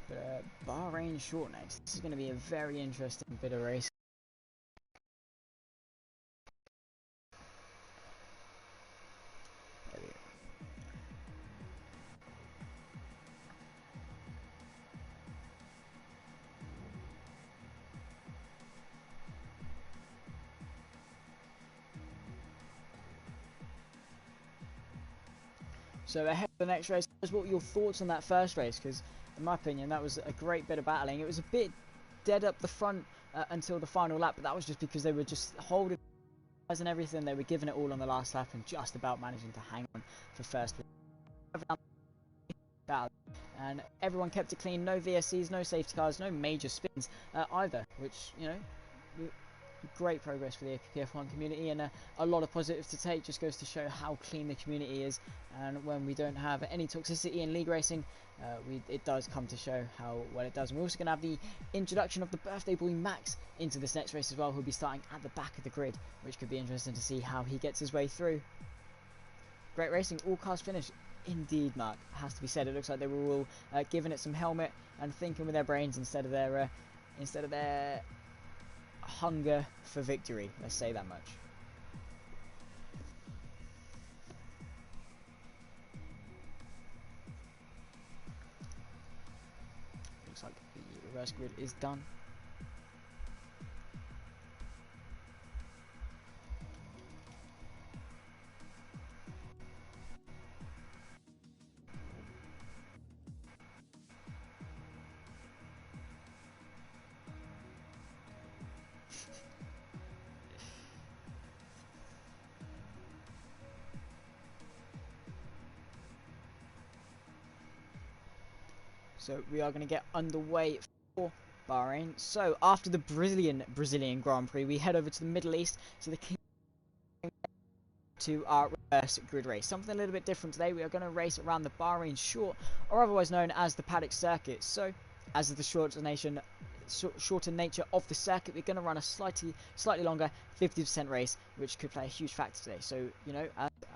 But Bahrain short next. This is going to be a very interesting bit of race. So ahead of the next race, what were your thoughts on that first race? Because in my opinion, that was a great bit of battling. It was a bit dead up the front until the final lap, but that was just because they were just holding and everything. They were giving it all on the last lap and just about managing to hang on for first place. And everyone kept it clean. No VSCs, no safety cars, no major spins either, which, you know, great progress for the APPF1 community, and a lot of positives to take. Just goes to show how clean the community is, and when we don't have any toxicity in league racing, it does come to show how well it does. And we're also going to have the introduction of the birthday boy Max into this next race as well, who'll be starting at the back of the grid, which could be interesting to see how he gets his way through. Great racing, all cars finished. Indeed, Mark, has to be said. It looks like they were all giving it some helmet and thinking with their brains instead of their hunger for victory. Let's say that much. Looks like the reverse grid is done. So we are going to get underway for Bahrain. So after the Brazilian Grand Prix, we head over to the Middle East to the to our reverse grid race. Something a little bit different today. We are going to race around the Bahrain Short, or otherwise known as the Paddock Circuit. So, as of the shorter nature of the circuit, we're going to run a slightly longer 50% race, which could play a huge factor today. So, you know,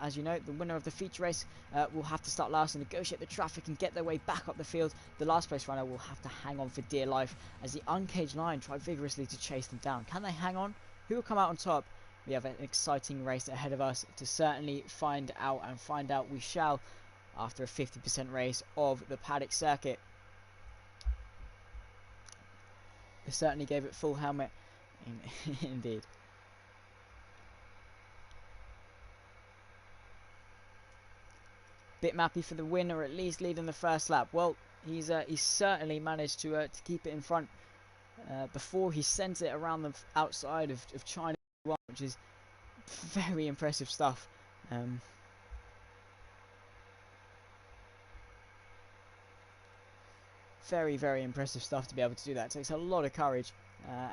as you know, the winner of the feature race will have to start last and negotiate the traffic and get their way back up the field. The last place runner will have to hang on for dear life as the uncaged lion try vigorously to chase them down. Can they hang on? Who will come out on top? We have an exciting race ahead of us to certainly find out, and find out we shall after a 50% race of the Paddock Circuit. They certainly gave it full helmet, indeed. Bitmappy for the win, or at least leading the first lap. Well, he's certainly managed to keep it in front before he sent it around the outside of China, which is very impressive stuff. Very, very impressive stuff to be able to do that. It takes a lot of courage,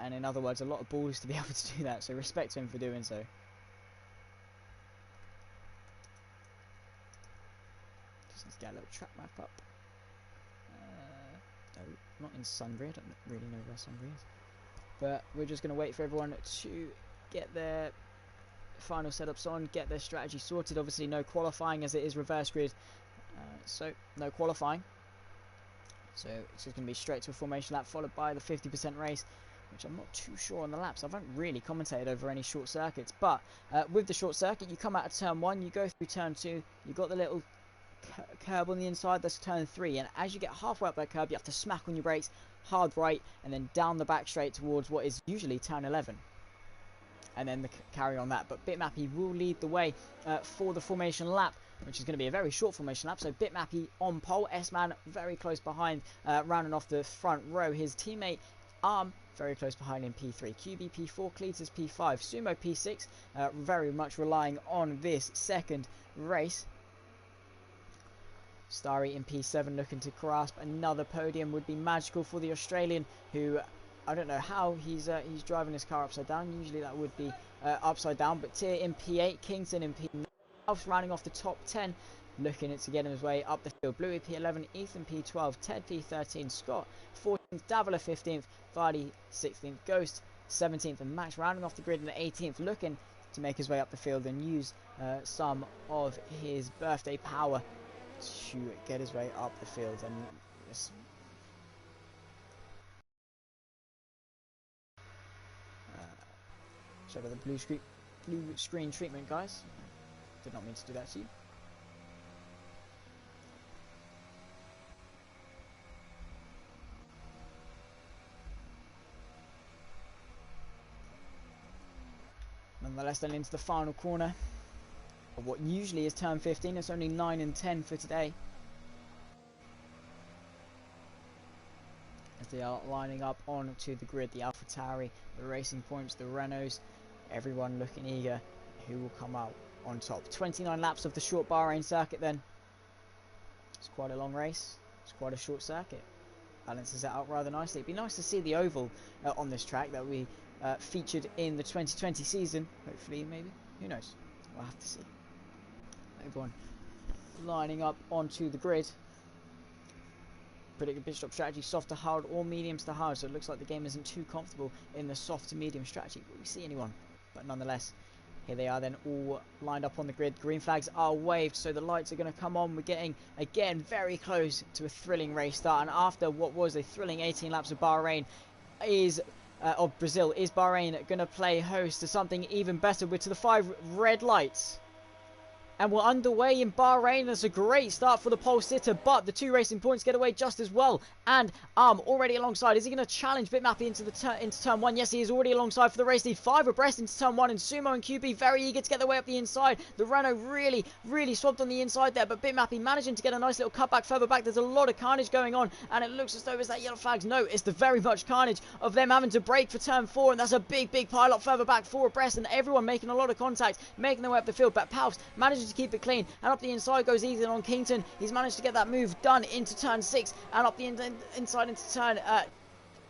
and in other words, a lot of balls to be able to do that. So respect to him for doing so. Just need to get a little track map up. No, not in Sunbury. I don't really know where Sunbury is. But we're just going to wait for everyone to get their final setups on, get their strategy sorted. Obviously, no qualifying as it is reverse grid, so no qualifying. So it's just going to be straight to a formation lap, followed by the 50% race, which I'm not too sure on the laps. I haven't really commentated over any short circuits, but with the short circuit, you come out of turn 1, you go through turn 2, you've got the little curb on the inside, that's turn 3, and as you get halfway up that curb, you have to smack on your brakes, hard right, and then down the back straight towards what is usually turn 11. and then carry on that. But Bitmappy will lead the way for the formation lap, which is going to be a very short formation lap. So Bitmappy on pole, S-Man very close behind, rounding off the front row. His teammate Arm very close behind in P3, QB P4, Cletus P5, Sumo P6, very much relying on this second race. Starry in P7 looking to grasp another podium would be magical for the Australian, who I don't know how he's driving his car upside down. Usually that would be upside down, but Tier in P8, Kingston in P9, rounding off the top 10, looking to get his way up the field. Bluey P11, Ethan P12, Ted P13, Scott 14th, Davila 15th, Vardy 16th, Ghost 17th, and Max rounding off the grid in the 18th, looking to make his way up the field and use some of his birthday power to get his way up the field. And show the blue screen treatment, guys. Did not mean to do that to you. Nonetheless, then into the final corner of what usually is turn 15. It's only 9 and 10 for today, as they are lining up onto the grid. The AlphaTauri, the Racing Points, the Renaults, everyone looking eager who will come out on top. 29 laps of the short Bahrain circuit then. It's quite a long race. It's quite a short circuit. Balances it out rather nicely. It'd be nice to see the oval on this track that we featured in the 2020 season. Hopefully, maybe. Who knows? We'll have to see. Everyone lining up onto the grid. Predicted pit stop strategy, soft to hard or mediums to hard. So it looks like the game isn't too comfortable in the soft to medium strategy. Will we see anyone? But nonetheless, here they are then, all lined up on the grid. Green flags are waved, so the lights are going to come on. We're getting, again, very close to a thrilling race start. And after what was a thrilling 18 laps of Bahrain, of Brazil, is Bahrain going to play host to something even better? We're to the 5 red lights, and we're underway in Bahrain. That's a great start for the pole sitter, but the 2 Racing Points get away just as well. And already alongside. Is he going to challenge Bitmappy into turn 1? Yes, he is already alongside for the race lead. 5 abreast into turn 1, and Sumo and QB very eager to get their way up the inside. The Renault really swamped on the inside there, but Bitmappy managing to get a nice little cutback further back. There's a lot of carnage going on, and it looks as though it's that yellow flags. No, it's the very much carnage of them having to brake for turn 4, and that's a big pile up further back, 4 abreast, and everyone making a lot of contact, making their way up the field. But Palps manages to keep it clean, and up the inside goes Ethan on Kington. He's managed to get that move done into turn 6, and up the inside into turn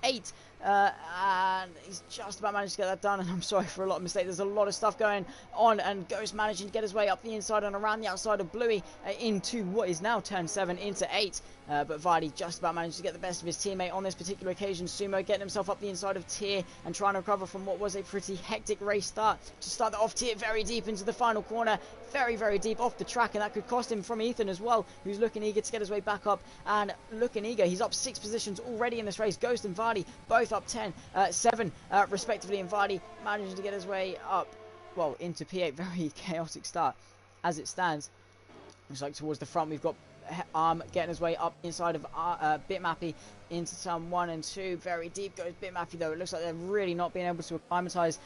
8. And he's just about managed to get that done, and I'm sorry for a lot of mistakes. There's a lot of stuff going on, and Ghost managing to get his way up the inside and around the outside of Bluey into what is now turn 7 into 8. But Vardy just about managed to get the best of his teammate on this particular occasion. Sumo getting himself up the inside of Tier and trying to recover from what was a pretty hectic race start to start that off. Tier very deep into the final corner, very deep off the track, and that could cost him from Ethan as well, who's looking eager to get his way back up and looking eager. He's up 6 positions already in this race. Ghost and Vardy both up 7 respectively, and Vardy managing to get his way up, well, into P8. Very chaotic start as it stands. Looks like towards the front we've got getting his way up inside of Bitmappy into turn 1 and 2. Very deep goes Bitmappy though. It looks like they're really not being able to acclimatise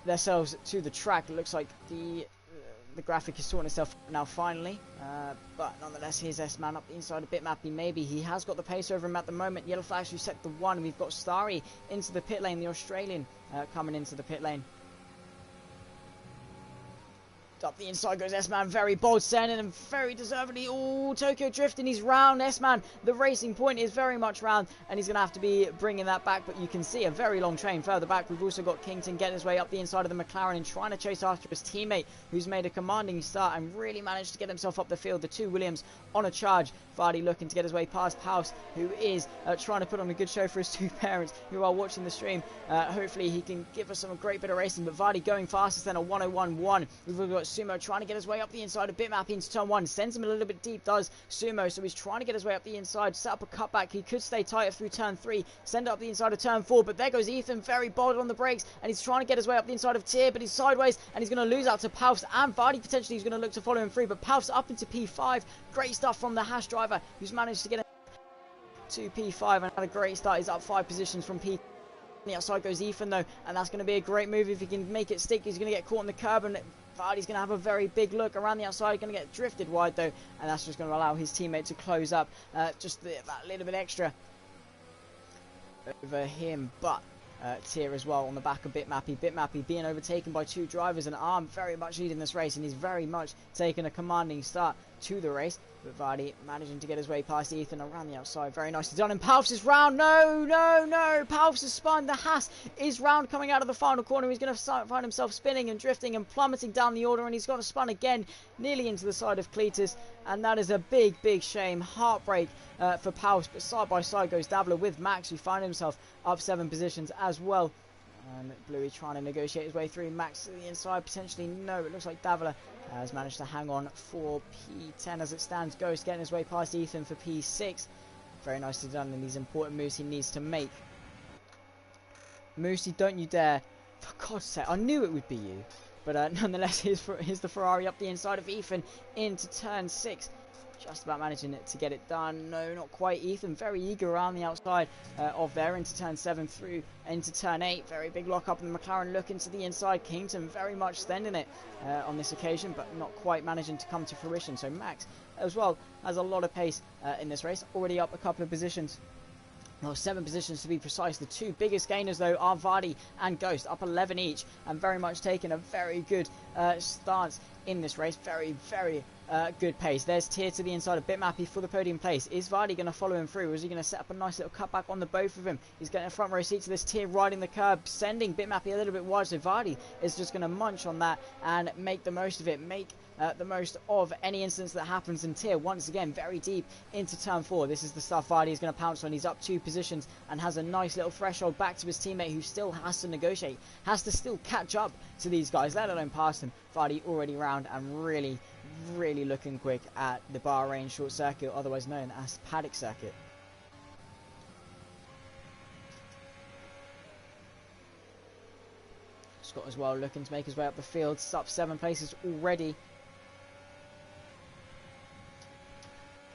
themselves to the track. It looks like the graphic is sorting itself now finally, but nonetheless, here's S-Man up the inside of Bitmappy. Maybe he has got the pace over him at the moment. Yellow flags who set the 1. We've got Starry into the pit lane, the Australian coming into the pit lane. Up the inside goes S-Man, very bold standing and very deservedly. Oh, Tokyo drifting, he's round. S-Man, the Racing Point is very much round, and he's going to have to be bringing that back, but you can see a very long train further back. We've also got Kington getting his way up the inside of the McLaren and trying to chase after his teammate, who's made a commanding start and really managed to get himself up the field. The 2 Williams on a charge. Vardy looking to get his way past Paus, who is trying to put on a good show for his 2 parents who are watching the stream. Hopefully he can give us some great bit of racing, but Vardy going fastest then a 101.1. We've got Sumo trying to get his way up the inside of Bitmappy into turn 1. Sends him a little bit deep, does Sumo, so he's trying to get his way up the inside, set up a cutback. He could stay tighter through turn 3, send it up the inside of turn 4, but there goes Ethan, very bold on the brakes, and he's trying to get his way up the inside of Tier, but he's sideways, and he's going to lose out to Paus, and Vardy potentially is going to look to follow him through, but Paus up into P5. Great stuff from the Hash driver, who's managed to get to P5 and had a great start. He's up 5 positions from P. the outside goes Ethan though, and that's going to be a great move if he can make it stick. He's going to get caught on the curb, and Vardy's going to have a very big look around the outside. Going to get drifted wide though, and that's just going to allow his teammate to close up just that little bit extra over him. But Tier as well on the back of Bitmappy. Bitmappy being overtaken by two drivers, and Arm very much leading this race, and he's very much taking a commanding start to the race. But Vardy managing to get his way past Ethan around the outside. Very nicely done. And Palfs is round. No. Palfs has spun. The Haas is round coming out of the final corner. He's going to find himself spinning and drifting and plummeting down the order. And he's got to spun again, nearly into the side of Cletus. And that is a big shame. Heartbreak for Palfs. But side by side goes Dabbler with Max, who find himself up 7 positions as well. And Bluey trying to negotiate his way through. Max to the inside, potentially no. It looks like Dabbler has managed to hang on for P10 as it stands. Ghost getting his way past Ethan for P6. Very nicely done in these important moves he needs to make. Moosey, don't you dare. For God's sake, I knew it would be you. But nonetheless, here's the Ferrari up the inside of Ethan into turn 6. Just about managing to get it done. No, not quite. Ethan very eager around the outside of there into turn 7 through into turn 8. Very big lock up in the McLaren looking to the inside. Kington very much standing it on this occasion, but not quite managing to come to fruition. So Max as well has a lot of pace in this race. Already up a couple of positions. Well, 7 positions to be precise. The two biggest gainers, though, are Vardy and Ghost, up 11 each, and very much taking a very good stance in this race. Very good pace. There's Tier to the inside of Bitmappy for the podium place. Is Vardy going to follow him through, or is he going to set up a nice little cutback on the both of them? He's getting a front row seat to this. Tier riding the curb, sending Bitmappy a little bit wide, so Vardy is just going to munch on that and make the most of it. Make the most of any instance that happens in Tier. Once again, very deep into turn 4. This is the stuff Vardy is going to pounce on. He's up 2 positions and has a nice little threshold back to his teammate, who still has to negotiate, has to still catch up to these guys, let alone pass them. Vardy already round and really looking quick at the Bahrain short circuit, otherwise known as paddock circuit. Scott as well looking to make his way up the field. It's up 7 places already.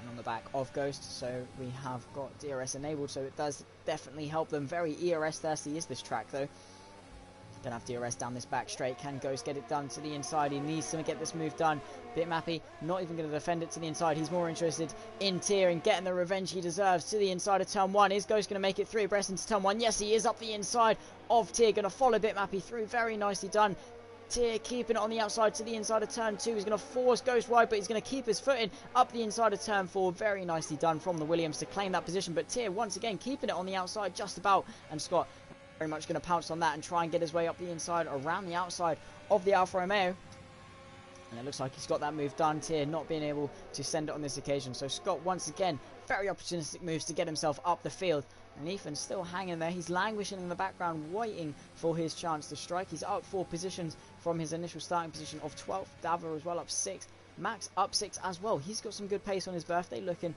And on the back of Ghost, so we have got DRS enabled, so it does definitely help them. Very ERS thirsty is this track though. Don't have DRS down this back straight. Can Ghost get it done to the inside? He needs to get this move done. Bitmappy not even going to defend it to the inside. He's more interested in Tier and getting the revenge he deserves to the inside of turn 1. Is Ghost going to make it 3 abreast into turn 1? Yes, he is up the inside of Tier. Going to follow Bitmappy through. Very nicely done. Tier keeping it on the outside to the inside of turn 2. He's going to force Ghost wide, but he's going to keep his footing up the inside of turn 4. Very nicely done from the Williams to claim that position. But Tier once again keeping it on the outside just about. And Scott very much going to pounce on that and try and get his way up the inside around the outside of the Alfa Romeo. And it looks like he's got that move done. Tier not being able to send it on this occasion. So Scott once again, very opportunistic moves to get himself up the field. And Ethan's still hanging there. He's languishing in the background, waiting for his chance to strike. He's up 4 positions from his initial starting position of 12th. Davler as well up 6. Max up 6 as well. He's got some good pace on his birthday, looking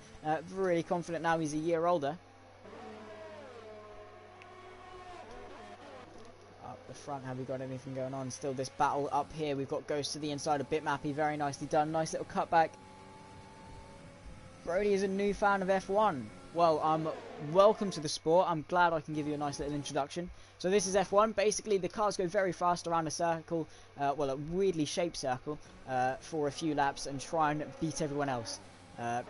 really confident now he's a year older. The front, have we got anything going on? Still this battle up here. We've got Ghost to the inside of Bitmappy. Very nicely done. Nice little cutback. Brody is a new fan of F1. Well, welcome to the sport. I'm glad I can give you a nice little introduction. So this is F1. Basically, the cars go very fast around a circle, well, a weirdly shaped circle, for a few laps and try and beat everyone else.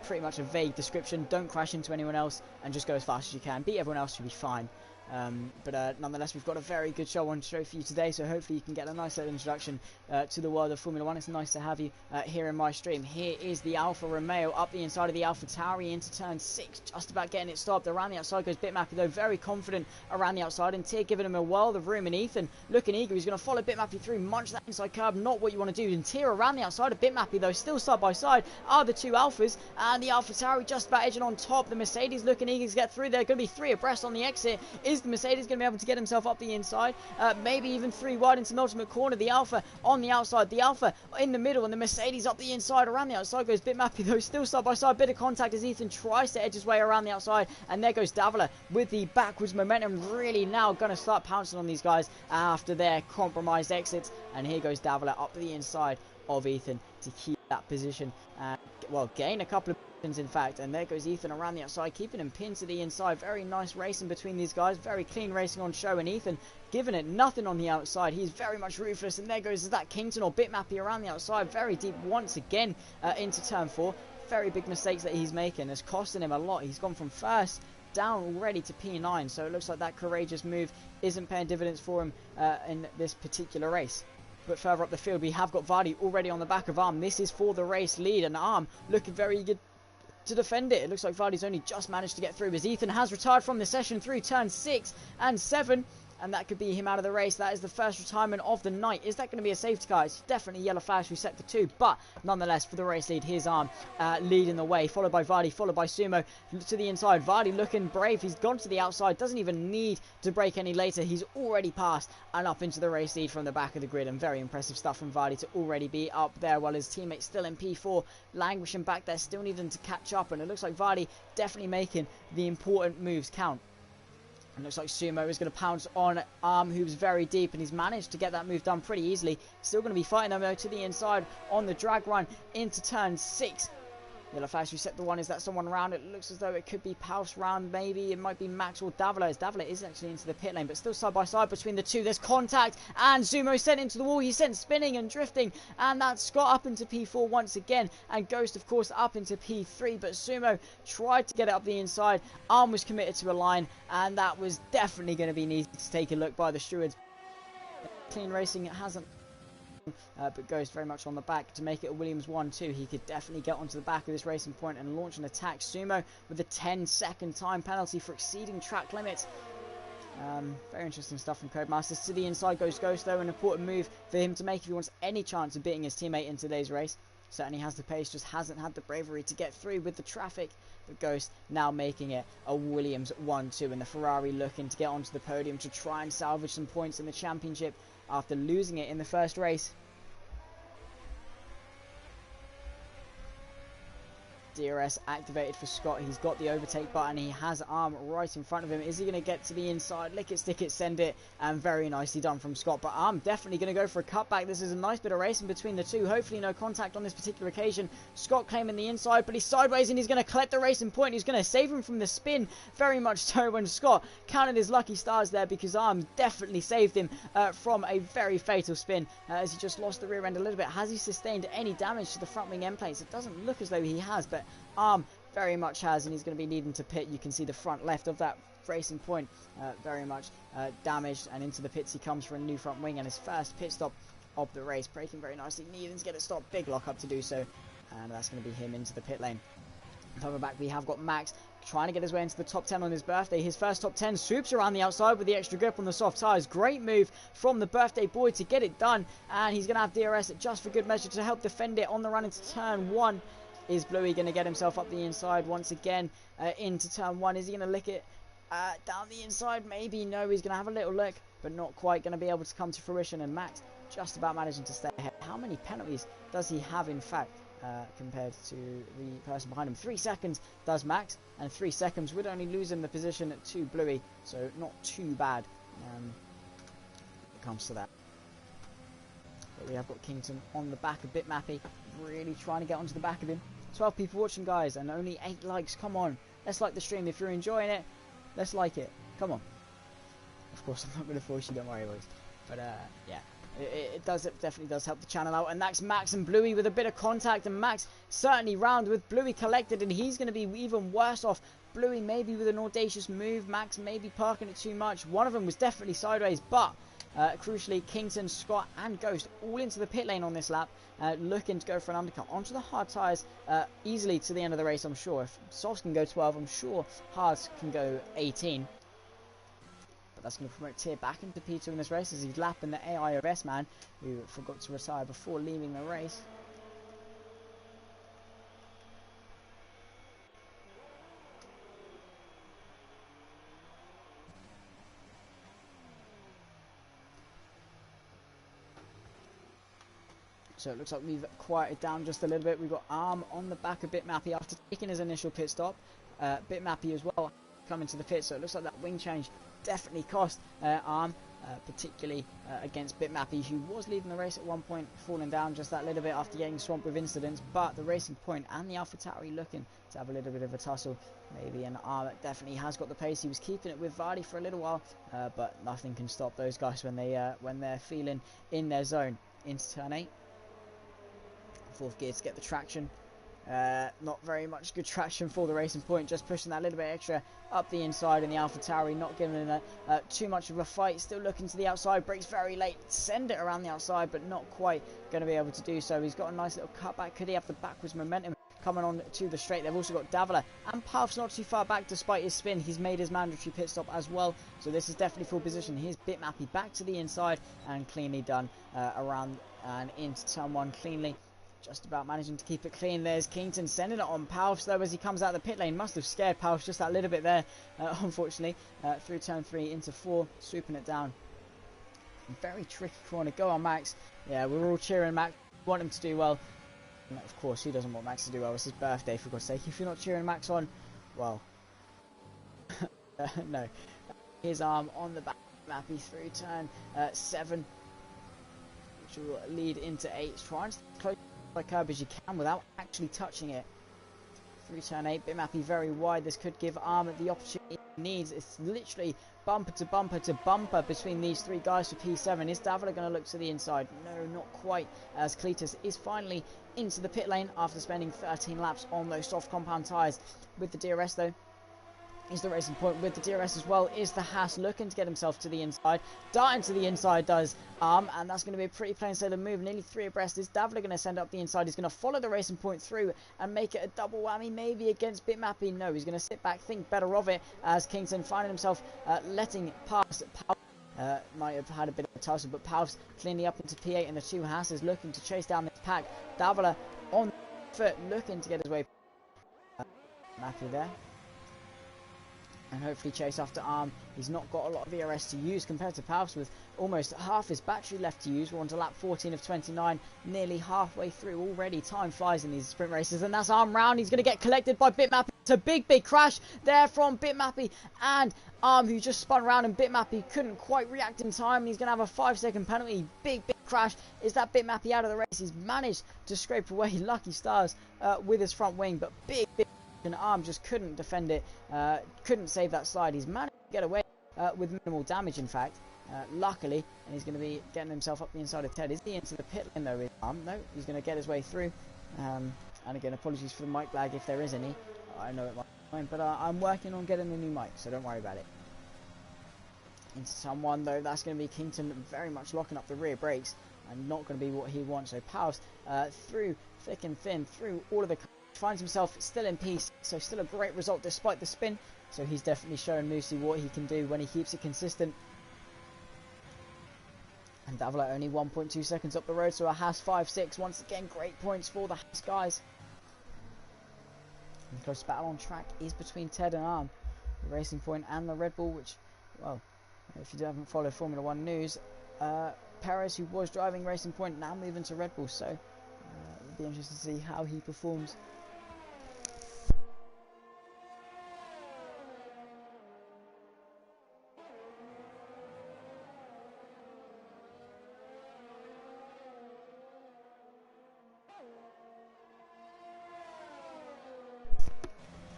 Pretty much a vague description. Don't crash into anyone else and just go as fast as you can. Beat everyone else, you'll be fine. But nonetheless, we've got a very good show on show for you today, so hopefully you can get a nice little introduction to the world of Formula 1. It's nice to have you here in my stream. Here is the Alfa Romeo up the inside of the Alfa Tauri into turn 6, just about getting it stopped. Around the outside goes Bitmappy, though, very confident around the outside, and Tier giving him a world of room, and Ethan looking eager. He's going to follow Bitmappy through, munch that inside curb, not what you want to do. And Tier around the outside of Bitmappy, though, still side by side are the two Alphas, and the Alfa Tauri just about edging on top. The Mercedes looking eager to get through. They're going to be 3 abreast on the exit. Is the Mercedes going to be able to get himself up the inside? Maybe even 3 wide into the ultimate corner. The Alfa on the outside, the Alfa in the middle, and the Mercedes up the inside. Around the outside goes Bitmappy, though, still side by side. Bit of contact as Ethan tries to edge his way around the outside, and there goes Davila with the backwards momentum. Really now going to start pouncing on these guys after their compromised exits, and here goes Davila up the inside of Ethan to keep that position and, well, gain a couple of positions, in fact. And there goes Ethan around the outside, keeping him pinned to the inside. Very nice racing between these guys. Very clean racing on show. And Ethan giving it nothing on the outside. He's very much ruthless. And there goes that Kington or Bitmappy around the outside. Very deep once again into turn 4. Very big mistakes that he's making. It's costing him a lot. He's gone from first down already to P9. So it looks like that courageous move isn't paying dividends for him in this particular race. But further up the field, we have got Vardy already on the back of Arm. This is for the race lead. And Arm looking very good to defend it. It looks like Vardy's only just managed to get through, as Ethan has retired from the session through turn 6 and 7. And that could be him out of the race. That is the first retirement of the night. Is that going to be a safety car? It's definitely yellow flash through sector 2. But nonetheless, for the race lead, here's Arm leading the way. Followed by Vardy, followed by Sumo to the inside. Vardy looking brave. He's gone to the outside. Doesn't even need to brake any later. He's already passed and up into the race lead from the back of the grid. And very impressive stuff from Vardy to already be up there, while his teammates still in P4, languishing back there, still needing to catch up. And it looks like Vardy definitely making the important moves count. And looks like Sumo is going to pounce on Arm, who's very deep, and he's managed to get that move done pretty easily. Still going to be fighting them though to the inside on the drag run into turn 6. Yellow flash reset the one. Is that someone around? It looks as though it could be Paus round, maybe. It might be Max or Davila, as Davila is actually into the pit lane, but still side by side between the two. There's contact, and Sumo sent into the wall. He's sent spinning and drifting, and that's Scott up into P4 once again, and Ghost, of course, up into P3, but Sumo tried to get it up the inside. Arm was committed to a line, and that was definitely going to be needed to take a look by the stewards. Clean racing, it hasn't. But Ghost very much on the back to make it a Williams 1-2. He could definitely get onto the back of this racing point and launch an attack. Sumo with a 10-second time penalty for exceeding track limits. Very interesting stuff from Codemasters. To the inside goes Ghost, though, an important move for him to make if he wants any chance of beating his teammate in today's race. Certainly has the pace, just hasn't had the bravery to get through with the traffic. But Ghost now making it a Williams 1-2, and the Ferrari looking to get onto the podium to try and salvage some points in the championship after losing it in the first race. DRS activated for Scott. He's got the overtake button. He has Arm right in front of him. Is he going to get to the inside? Lick it, stick it, send it. And very nicely done from Scott. But Arm definitely going to go for a cutback. This is a nice bit of racing between the two. Hopefully no contact on this particular occasion. Scott claiming the inside, but he's sideways and he's going to collect the racing point. He's going to save him from the spin. Very much so, when Scott counted his lucky stars there, because Arm definitely saved him from a very fatal spin as he just lost the rear end a little bit. Has he sustained any damage to the front wing end plates? It doesn't look as though he has, but Arm very much has, and he's going to be needing to pit. You can see the front left of that racing point very much damaged, and into the pits he comes for a new front wing and his first pit stop of the race. Braking very nicely, needing to get it stopped. Big lock up to do so, and that's going to be him into the pit lane. Further back we have got Max trying to get his way into the top 10 on his birthday. His first top 10, swoops around the outside with the extra grip on the soft tyres. Great move from the birthday boy to get it done, and he's going to have DRS just for good measure to help defend it on the run into turn 1. Is Bluey going to get himself up the inside once again into turn 1? Is he going to lick it down the inside? Maybe. No, he's going to have a little look, but not quite going to be able to come to fruition. And Max just about managing to stay ahead. How many penalties does he have, in fact, compared to the person behind him? 3 seconds does Max, and 3 seconds would only lose him the position to Bluey, so not too bad when it comes to that. But we have got Kington on the back of Bitmappy, really trying to get onto the back of him. 12 people watching, guys, and only 8 likes. Come on, let's like the stream. If you're enjoying it, let's like it. Come on. Of course, I'm not going to force you, don't worry, boys. But yeah, it definitely does help the channel out. And that's Max and Bluey with a bit of contact, and Max certainly round with Bluey collected, and he's going to be even worse off. Bluey maybe with an audacious move, Max maybe parking it too much. One of them was definitely sideways, but crucially, Kington, Scott and Ghost all into the pit lane on this lap, looking to go for an undercut onto the hard tyres easily to the end of the race, I'm sure. If softs can go 12, I'm sure hards can go 18. But that's going to promote Tier back into P2 in this race, as he's lapping the AIOS man, who forgot to retire before leaving the race. So it looks like we've quieted down just a little bit. We've got Arm on the back of Bitmappy after taking his initial pit stop. Bitmappy as well coming to the pit. So it looks like that wing change definitely cost Arm. particularly against Bitmappy, who was leading the race at one point, falling down just that little bit after getting swamped with incidents. But the Racing Point and the AlphaTauri looking to have a little bit of a tussle, maybe, and definitely has got the pace. He was keeping it with Vardy for a little while, but nothing can stop those guys when they're feeling in their zone. Into turn 8, fourth gear to get the traction. Not very much good traction for the Racing Point, just pushing that little bit extra up the inside, and the AlphaTauri not giving it too much of a fight, still looking to the outside, brakes very late, send it around the outside, but not quite going to be able to do so. He's got a nice little cutback. Could he have the backwards momentum coming on to the straight? They've also got Davila, and Palf's not too far back despite his spin. He's made his mandatory pit stop as well, so this is definitely full position. Here's Bitmappy back to the inside and cleanly done around and into turn 1 cleanly. Just about managing to keep it clean. There's Kington sending it on Palfs though as he comes out of the pit lane. Must have scared Palfs just that little bit there, unfortunately. Through turn 3 into 4, swooping it down. Very tricky corner. Go on, Max. Yeah, we're all cheering Max. We want him to do well. And of course, who doesn't want Max to do well? It's his birthday, for God's sake. If you're not cheering Max on, well, no. His arm on the back. Mappy through turn 7, which will lead into 8. Trying to close the curb as you can without actually touching it. Through turn 8, Bitmappy very wide. This could give Armour the opportunity he needs. It's literally bumper to bumper to bumper between these 3 guys for P7. Is Davila going to look to the inside? No, not quite, as Cletus is finally into the pit lane after spending 13 laps on those soft compound tyres. With the DRS though, is the Racing Point. With the DRS as well is the Haas, looking to get himself to the inside. Darting to the inside does and that's going to be a pretty plain sailing move. Nearly 3 abreast. Is Davila going to send up the inside? He's going to follow the Racing Point through and make it a double whammy, maybe against Bitmappy. No, he's going to sit back, think better of it, as Kingston finding himself letting pass. Might have had a bit of a tussle, but Palf's cleanly up into P8, and the 2 Haas's looking to chase down this pack. Davila on foot, looking to get his way. Mappy there. And hopefully chase after Arm. He's not got a lot of ERS to use compared to Palfs, with almost half his battery left to use. We're on to lap 14 of 29, nearly halfway through already. Time flies in these sprint races, and that's Arm round. He's going to get collected by Bitmappy. It's a big crash there from Bitmappy and Arm, who just spun around, and Bitmappy couldn't quite react in time. He's going to have a 5-second penalty. Big crash. Is that Bitmappy out of the race? He's managed to scrape away lucky stars with his front wing, but big and Arm just couldn't defend it, couldn't save that slide. He's managed to get away with minimal damage, in fact, luckily, and he's going to be getting himself up the inside of Ted. Is he into the pit lane though with Arm? No, he's going to get his way through, and again, apologies for the mic lag if there is any. I know it might be fine, but I'm working on getting a new mic, so don't worry about it. Into someone though, that's going to be Kington, very much locking up the rear brakes, and not going to be what he wants. So Powers through thick and thin, through all of the, finds himself still in peace, so still a great result despite the spin. So he's definitely showing Moosey what he can do when he keeps it consistent. And Davila only 1.2 seconds up the road, so a Haas 5-6. Once again, great points for the Haas guys. And the close battle on track is between Ted and Arm, the Racing Point and the Red Bull, which, well, if you haven't followed Formula 1 news, Perez, who was driving Racing Point, now moving to Red Bull, so it'll be interesting to see how he performs.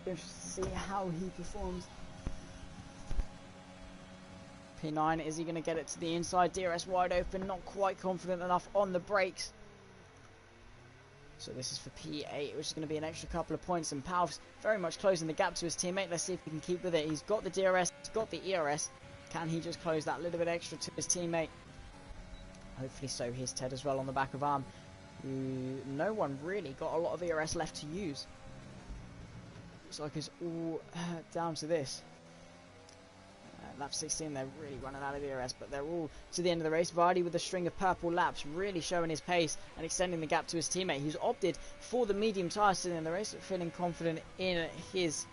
Interesting to see how he performs. P9, is he going to get it to the inside? DRS wide open, not quite confident enough on the brakes. So this is for P8, which is going to be an extra couple of points, and Palf's very much closing the gap to his teammate. Let's see if he can keep with it. He's got the DRS, he's got the ERS. Can he just close that little bit extra to his teammate? Hopefully so. Here's Ted as well on the back of Arm, who no one really got a lot of ERS left to use. Looks like it's all down to this. Lap 16, they're really running out of ERS, but they're all to the end of the race. Vardy with a string of purple laps, really showing his pace and extending the gap to his teammate, who's opted for the medium tyres sitting in the race, feeling confident in his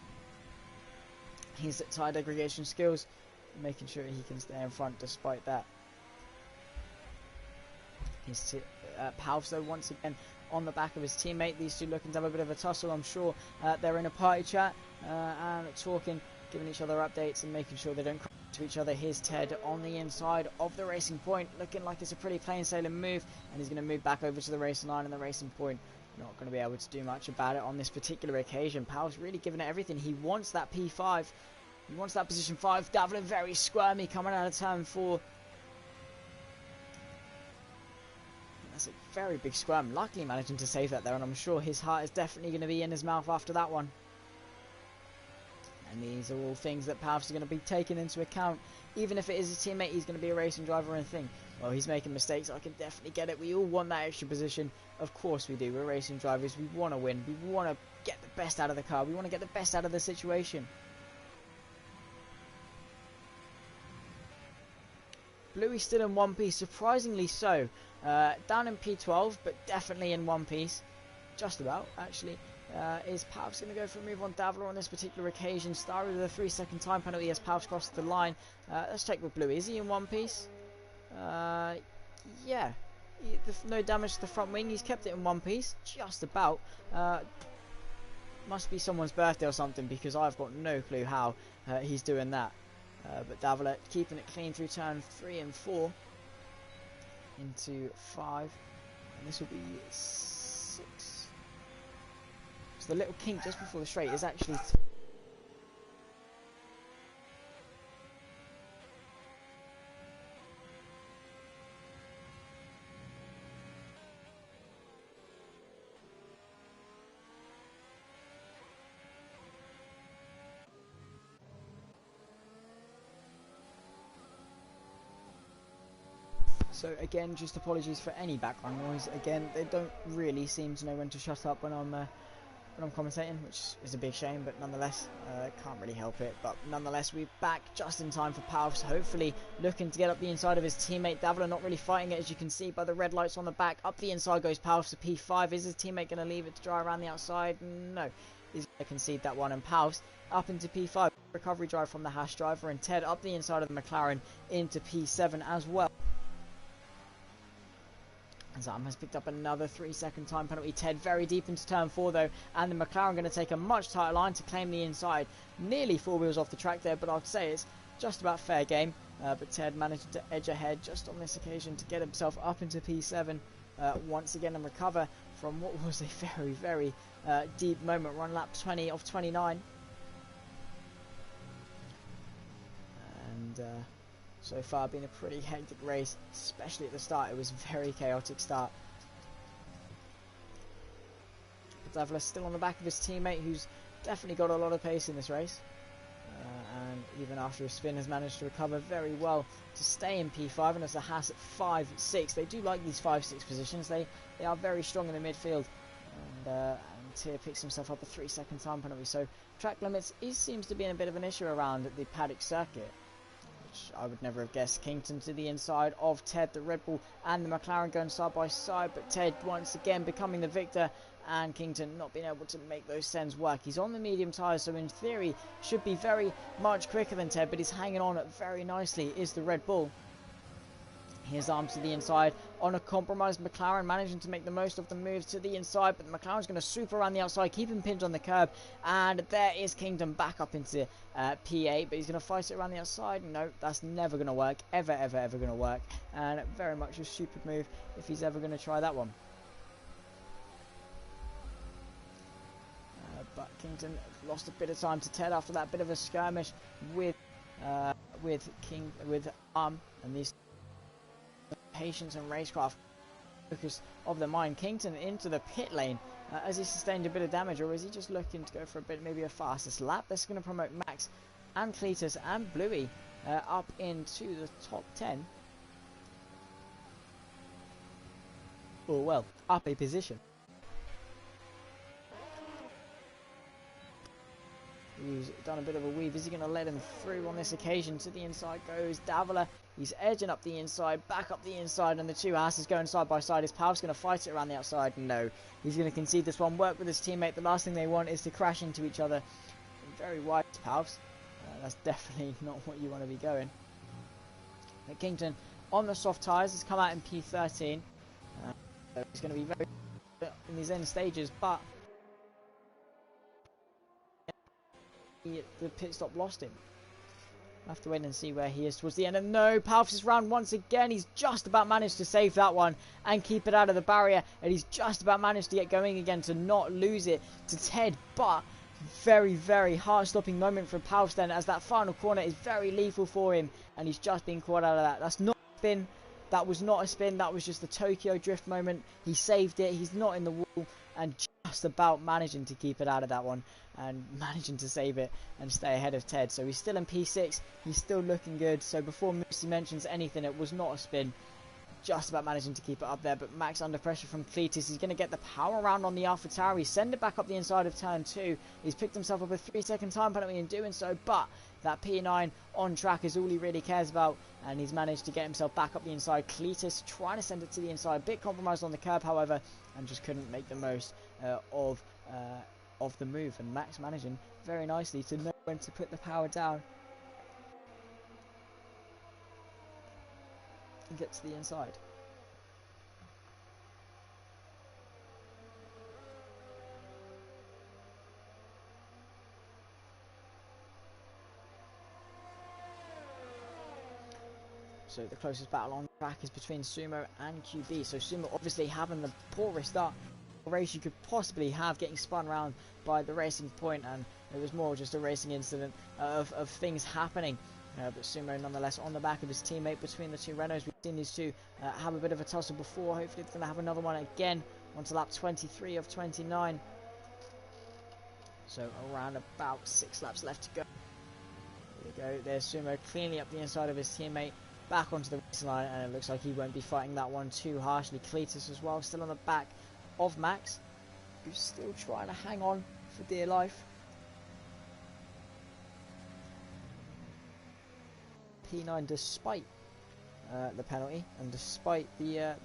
tyre degradation skills, making sure he can stay in front despite that. His Palfs, though, once again on the back of his teammate. These two looking to have a bit of a tussle. I'm sure they're in a party chat and talking, giving each other updates and making sure they don't crash to each other. Here's Ted on the inside of the racing point, looking like it's a pretty plain sailing move, and he's going to move back over to the racing line, and the racing point not going to be able to do much about it on this particular occasion. Powell's really giving it everything. He wants that P5. He wants that position 5. Davila very squirmy coming out of turn 4. That's a very big squirm. Luckily managing to save that there, and I'm sure his heart is definitely going to be in his mouth after that one. And these are all things that Pavs are going to be taken into account. Even if it is his teammate, he's going to be a racing driver and thing. Well, he's making mistakes. I can definitely get it. We all want that extra position. Of course we do. We're racing drivers. We want to win. We want to get the best out of the car. We want to get the best out of the situation. Bluey's still in one piece. Surprisingly so. Down in P12, but definitely in one piece. Just about, actually. Is Pavs going to go for a move on Davila on this particular occasion? Started with a 3-second time penalty as Pavs crossed the line. Let's check with Bluey. Is he in one piece? Yeah. No damage to the front wing. He's kept it in one piece. Just about. Must be someone's birthday or something, because I've got no clue how he's doing that. But Davila keeping it clean through turn 3 and 4 into 5. And this will be 6. The little kink just before the straight is actually so again, just apologies for any background noise. Again, they don't really seem to know when to shut up when I'm commentating, which is a big shame, but nonetheless, can't really help it. But nonetheless, we're back just in time for Pavs, hopefully looking to get up the inside of his teammate. Davila not really fighting it, as you can see by the red lights on the back. Up the inside goes Pavs to P5. Is his teammate going to leave it to dry around the outside? No. He's going to concede that one, and Pavs up into P5. Recovery drive from the Haas driver, and Ted up the inside of the McLaren into P7 as well. Zam has picked up another 3-second time penalty. Ted very deep into turn 4 though, and the McLaren going to take a much tighter line to claim the inside. Nearly 4 wheels off the track there, but I'd say it's just about fair game. But Ted managed to edge ahead just on this occasion to get himself up into P7 once again and recover from what was a very, very deep moment. Run lap 20 of 29. And so far been a pretty hectic race, especially at the start. It was a very chaotic start. Davila still on the back of his teammate, who's definitely got a lot of pace in this race. And even after a spin has managed to recover very well to stay in P5, and as a Haas at 5-6. They do like these 5-6 positions. They are very strong in the midfield. And Tier picks himself up a 3-second time penalty. So track limits seems to be a bit of an issue around the paddock circuit, which I would never have guessed. Kington to the inside of Ted, the Red Bull and the McLaren going side by side, but Ted once again becoming the victor, and Kington not being able to make those sends work. He's on the medium tyres, so in theory should be very much quicker than Ted, but he's hanging on very nicely is the Red Bull. His arms to the inside on a compromised McLaren, managing to make the most of the moves to the inside, but the McLaren's going to swoop around the outside, keep him pinned on the curb, and there is Kingdom back up into P8, but he's going to fight it around the outside. No, that's never going to work, ever going to work, and very much a stupid move if he's ever going to try that one. But Kington lost a bit of time to Ted after that bit of a skirmish with Arm, and these patience and racecraft focus of the mind. Kington into the pit lane. Has he sustained a bit of damage, or is he just looking to go for a bit, maybe a fastest lap? That's going to promote Max and Cletus and Bluey up into the top 10. Or well, up a position. He's done a bit of a weave. Is he going to let him through on this occasion? To the inside goes Davila. He's edging up the inside, back up the inside, and the two asses going side by side. Is Pavs going to fight it around the outside? No. He's going to concede this one, work with his teammate. The last thing they want is to crash into each other. Very wide, Pavs. That's definitely not what you want to be going. But Kington on the soft tyres has come out in P13. He's going to be very in these end stages, but the pit stop lost him. We'll have to wait and see where he is towards the end. And no, Palps is round once again. He's just about managed to save that one and keep it out of the barrier. And he's just about managed to get going again to not lose it to Ted. But very, very heart-stopping moment for Palps then, as that final corner is very lethal for him. And he's just been caught out of that. That's not a spin. That was not a spin. That was just the Tokyo Drift moment. He saved it. He's not in the wall. And just about managing to keep it out of that one. And managing to save it and stay ahead of Ted. So he's still in P6. He's still looking good. So before Moosey mentions anything, it was not a spin. Just about managing to keep it up there. But Max under pressure from Cletus. He's going to get the power round on the Alpha Tower. He's send it back up the inside of turn 2. He's picked himself up a 3-second time penalty in doing so. But that P9 on track is all he really cares about. And he's managed to get himself back up the inside. Cletus trying to send it to the inside. Bit compromised on the curb, however. And just couldn't make the most of the move, and Max managing very nicely to know when to put the power down and get to the inside. So the closest battle on track is between Sumo and QB. So Sumo obviously having the poorest start race you could possibly have, getting spun around by the Racing Point, and it was more just a racing incident of things happening. But Sumo nonetheless on the back of his teammate between the two Renaults. We've seen these two have a bit of a tussle before. Hopefully it's going to have another one again onto lap 23 of 29. So around about 6 laps left to go. There we go. There's Sumo cleanly up the inside of his teammate, back onto the racing line, and it looks like he won't be fighting that one too harshly. Cletus as well, still on the back of Max, who's still trying to hang on for dear life. P9, despite the penalty and despite the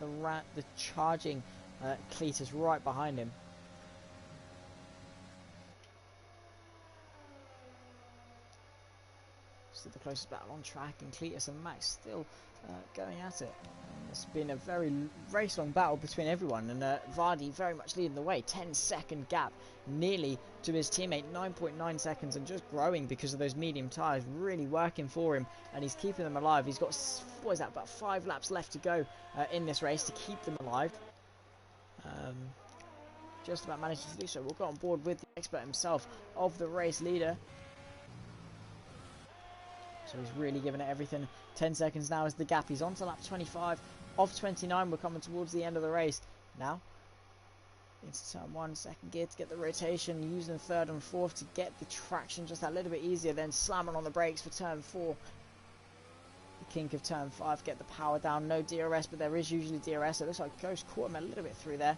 charging Cletus right behind him. So the closest battle on track, and Cletus and Max still going at it. It's been a very race-long battle between everyone, and Vardy very much leading the way. 10-second gap nearly to his teammate, 9.9 seconds, and just growing because of those medium tyres, really working for him, and he's keeping them alive. He's got, what is that, about 5 laps left to go in this race to keep them alive. Just about managed to do so. We'll go on board with the expert himself of the race leader. So he's really giving it everything. 10 seconds now is the gap. He's on to lap 25 of 29. We're coming towards the end of the race now. Into turn 1, second gear to get the rotation. Using third and fourth to get the traction just that little bit easier. Then slamming on the brakes for turn 4. The kink of turn 5. Get the power down. No DRS, but there is usually DRS. It looks like Ghost caught him a little bit through there.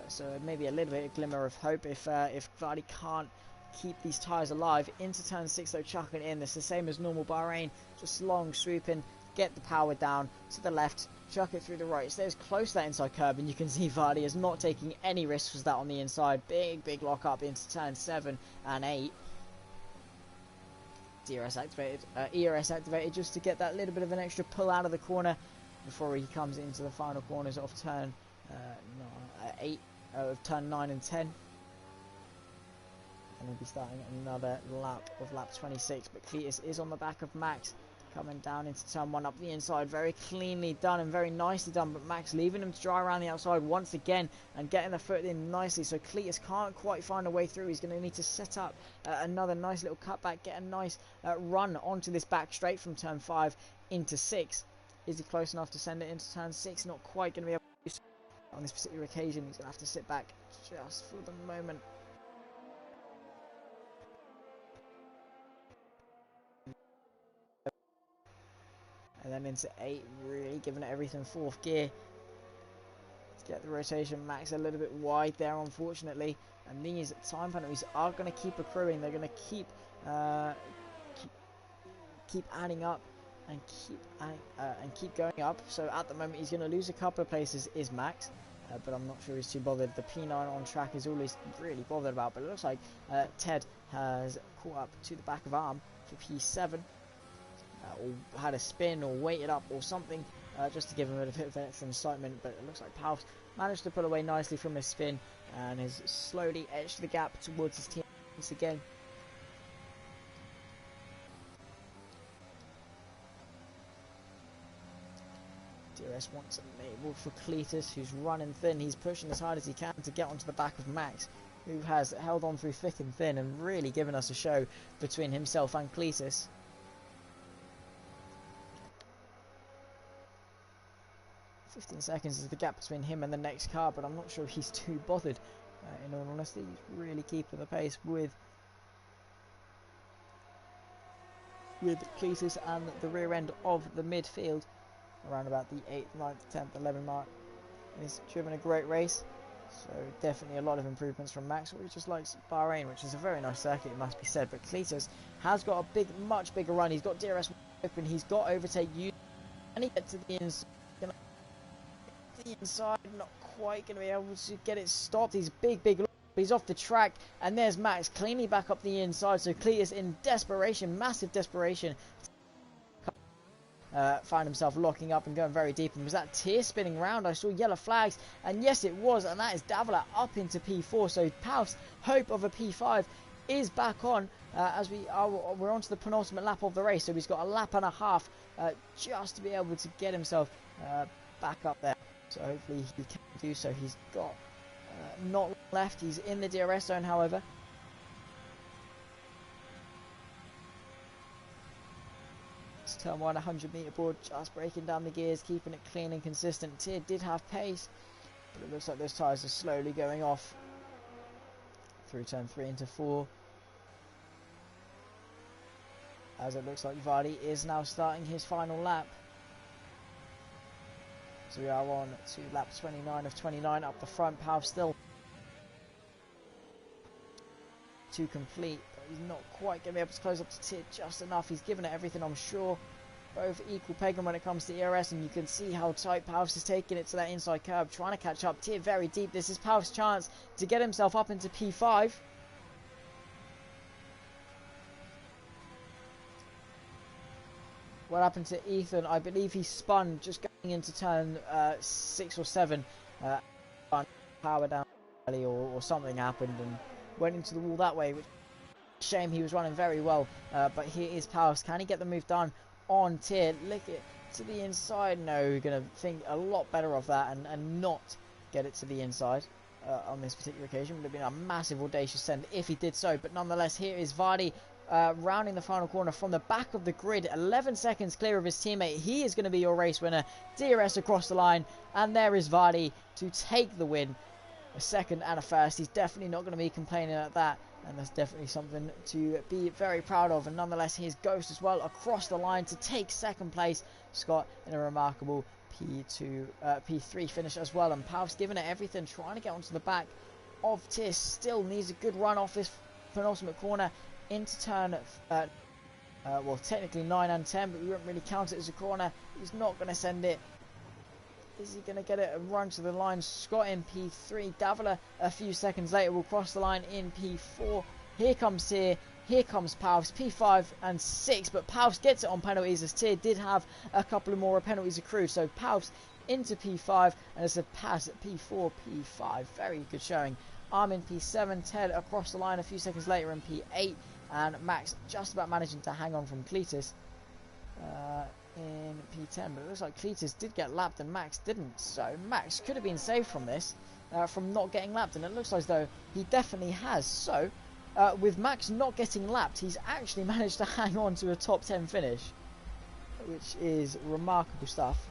So maybe a little bit of glimmer of hope if Vardy can't keep these tyres alive. Into turn 6 though, chucking in. It's the same as normal Bahrain, just long swooping, get the power down to the left, chuck it through the right. It stays close to that inside curb, and you can see Vardy is not taking any risks with that on the inside. Big lock up into turn 7 and 8. DRS activated, ERS activated, just to get that little bit of an extra pull out of the corner before he comes into the final corners of turn 8 of turn 9 and 10. And we'll be starting another lap of lap 26. But Cletus is on the back of Max, coming down into turn 1 up the inside. Very cleanly done and very nicely done. But Max leaving him to dry around the outside once again and getting the foot in nicely. So Cletus can't quite find a way through. He's going to need to set up another nice little cutback, get a nice run onto this back straight from turn 5 into 6. Is he close enough to send it into turn 6? Not quite going to be able to do so on this particular occasion. He's going to have to sit back just for the moment. And then into 8, really giving it everything. 4th gear to get the rotation. Max a little bit wide there, unfortunately. And these time penalties are going to keep accruing. They're going to keep adding up and keep going up. So at the moment, he's going to lose a couple of places. Is Max, but I'm not sure he's too bothered. The P9 on track is always really bothered about. But it looks like Ted has caught up to the back of arm for P7. Or had a spin or waited up or something just to give him a bit of extra excitement, but it looks like Palps managed to pull away nicely from his spin and has slowly edged the gap towards his team once again. DRS wants enabled for Cletus, who's running thin. He's pushing as hard as he can to get onto the back of Max, who has held on through thick and thin and really given us a show between himself and Cletus. 15 seconds is the gap between him and the next car, but I'm not sure he's too bothered. In all honesty, he's really keeping the pace with Cletus and the rear end of the midfield around about the 8th, 9th, 10th, 11th mark. He's driven a great race, so definitely a lot of improvements from Max, who just likes Bahrain, which is a very nice circuit, it must be said. But Cletus has got a much bigger run. He's got DRS open, he's got overtake you, and he gets to the inside, not quite going to be able to get it stopped. He's big. He's off the track, and there's Max cleanly back up the inside. So Cletus, in desperation, massive desperation, found himself locking up and going very deep. And was that Tier spinning round? I saw yellow flags, and yes, it was. And that is Davila up into P4. So Pauf's hope of a P5 is back on as we're on to the penultimate lap of the race. So he's got a lap and a half just to be able to get himself back up there. So hopefully he can do so. He's got not left. He's in the DRS zone, however. It's turn 1, 100-meter board, just breaking down the gears, keeping it clean and consistent. Tier did have pace, but it looks like those tyres are slowly going off through turn 3 into 4. As it looks like Vardy is now starting his final lap. So we are on to lap 29 of 29 up the front. Pauf still to complete, but he's not quite going to be able to close up to Tier just enough. He's given it everything, I'm sure. Both equal pegging when it comes to ERS, and you can see how tight Pauf is taking it to that inside curb, trying to catch up. Tier very deep. This is Pauf's chance to get himself up into P5. What happened to Ethan? I believe he spun just going into turn 6 or 7. Power down or something happened and went into the wall that way. Which shame, he was running very well. But here is Pauf. Can he get the move done on Tier? Lick it to the inside. No, we're going to think a lot better of that and not get it to the inside. On this particular occasion, would have been a massive audacious send if he did so. But nonetheless, here is Vardy. Rounding the final corner from the back of the grid, 11 seconds clear of his teammate. He is going to be your race winner. DRS across the line, and there is Vardy to take the win. A second and a first. He's definitely not going to be complaining at that, and that's definitely something to be very proud of. And nonetheless, here's Ghost as well across the line to take second place. Scott in a remarkable P3 finish as well, and Pauf's giving it everything, trying to get onto the back of Tier. Still needs a good run off this penultimate corner into turn, well, technically 9 and 10, but we won't really count it as a corner. He's not going to send it. Is he going to get it and run to the line? Scott in P3. Davila a few seconds later will cross the line in P4. Here comes Tier. Here comes Pauf's P5 and 6, but Pauf's gets it on penalties as Tier did have a couple of more penalties accrued. So Pauf's into P5 and it's a pass at P4, P5. Very good showing. I'm in P7, Ted across the line a few seconds later in P8, and Max just about managing to hang on from Cletus in P10, but it looks like Cletus did get lapped and Max didn't, so Max could have been saved from this, from not getting lapped, and it looks as though he definitely has. So with Max not getting lapped, he's actually managed to hang on to a top 10 finish, which is remarkable stuff.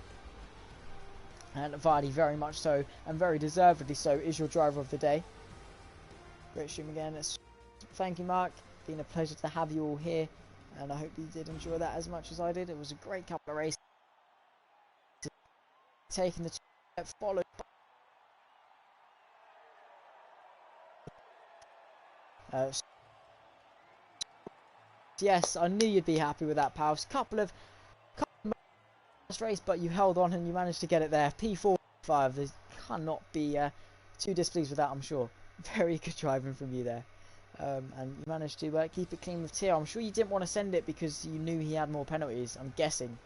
And Vardy very much so, and very deservedly so, is your driver of the day. Great stream again. Thank you, Mark. Been a pleasure to have you all here, and I hope you did enjoy that as much as I did. It was a great couple of races. Taking the step, followed by yes, I knew you'd be happy with that, Paus. Couple of race, but you held on and you managed to get it there. P4, P5. There cannot be too displeased with that, I'm sure. Very good driving from you there. And you managed to keep it clean with Tier. I'm sure you didn't want to send it because you knew he had more penalties, I'm guessing.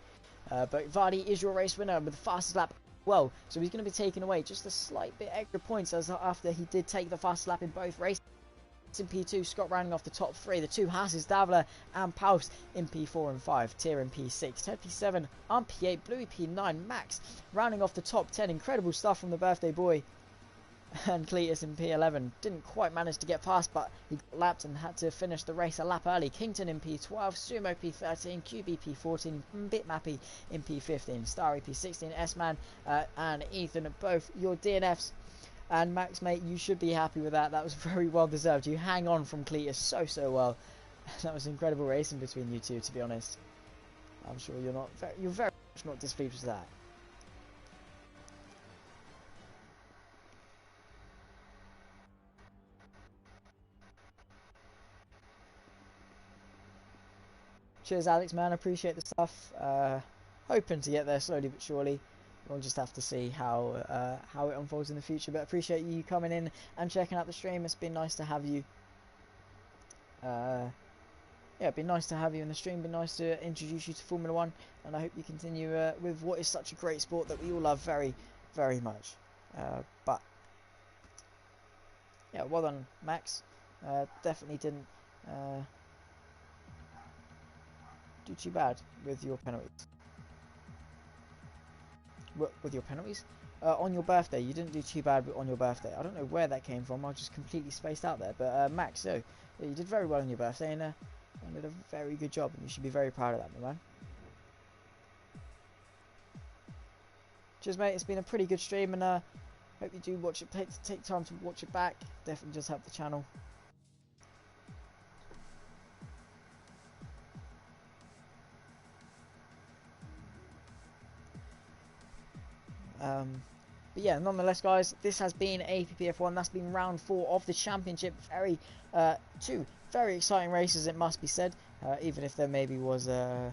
But Vardy is your race winner with the fastest lap. Well, so he's going to be taking away just a slight bit extra points as after he did take the fastest lap in both races. in P2, Scott rounding off the top 3. The two Hasses, Davler and Paus in P4 and 5. Tier in P6. Ted P7, I'm P8, Bluey P9, Max rounding off the top 10. Incredible stuff from the birthday boy. And Cletus in P11 didn't quite manage to get past, but he got lapped and had to finish the race a lap early. Kington in P12, Sumo P13, QB P14, Bitmappy in P15, Starry P16, S-Man and Ethan both your DNFs. And Max, mate, you should be happy with that. That was very well deserved. You hang on from Cletus so well. That was incredible racing between you two, to be honest. I'm sure you're very much not displeased with that. Cheers, Alex, man. Appreciate the stuff. Hoping to get there slowly but surely. We'll just have to see how it unfolds in the future. But appreciate you coming in and checking out the stream. It's been nice to have you. Yeah, it'd been nice to have you in the stream. Been nice to introduce you to Formula One, and I hope you continue with what is such a great sport that we all love very, very much. But yeah, well done, Max. Definitely didn't do too bad with your penalties. With your penalties? On your birthday, you didn't do too bad on your birthday. I don't know where that came from. I just completely spaced out there. But Max, so yeah, you did very well on your birthday and did a very good job. And you should be very proud of that, my man. Cheers, mate. It's been a pretty good stream, and hope you do watch it. Take time to watch it back. Definitely does help the channel. But yeah, nonetheless, guys, this has been APPF1. That's been round 4 of the championship. Two very exciting races, it must be said. Even if there maybe was a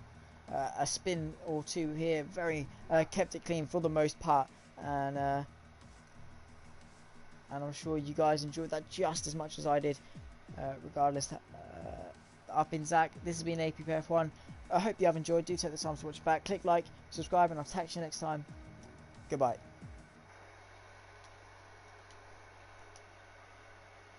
spin or two here, very kept it clean for the most part, and I'm sure you guys enjoyed that just as much as I did. Regardless, I've been Zach. This has been APPF1. I hope you have enjoyed. Do take the time to watch it back. Click like, subscribe, and I'll catch you next time. Goodbye.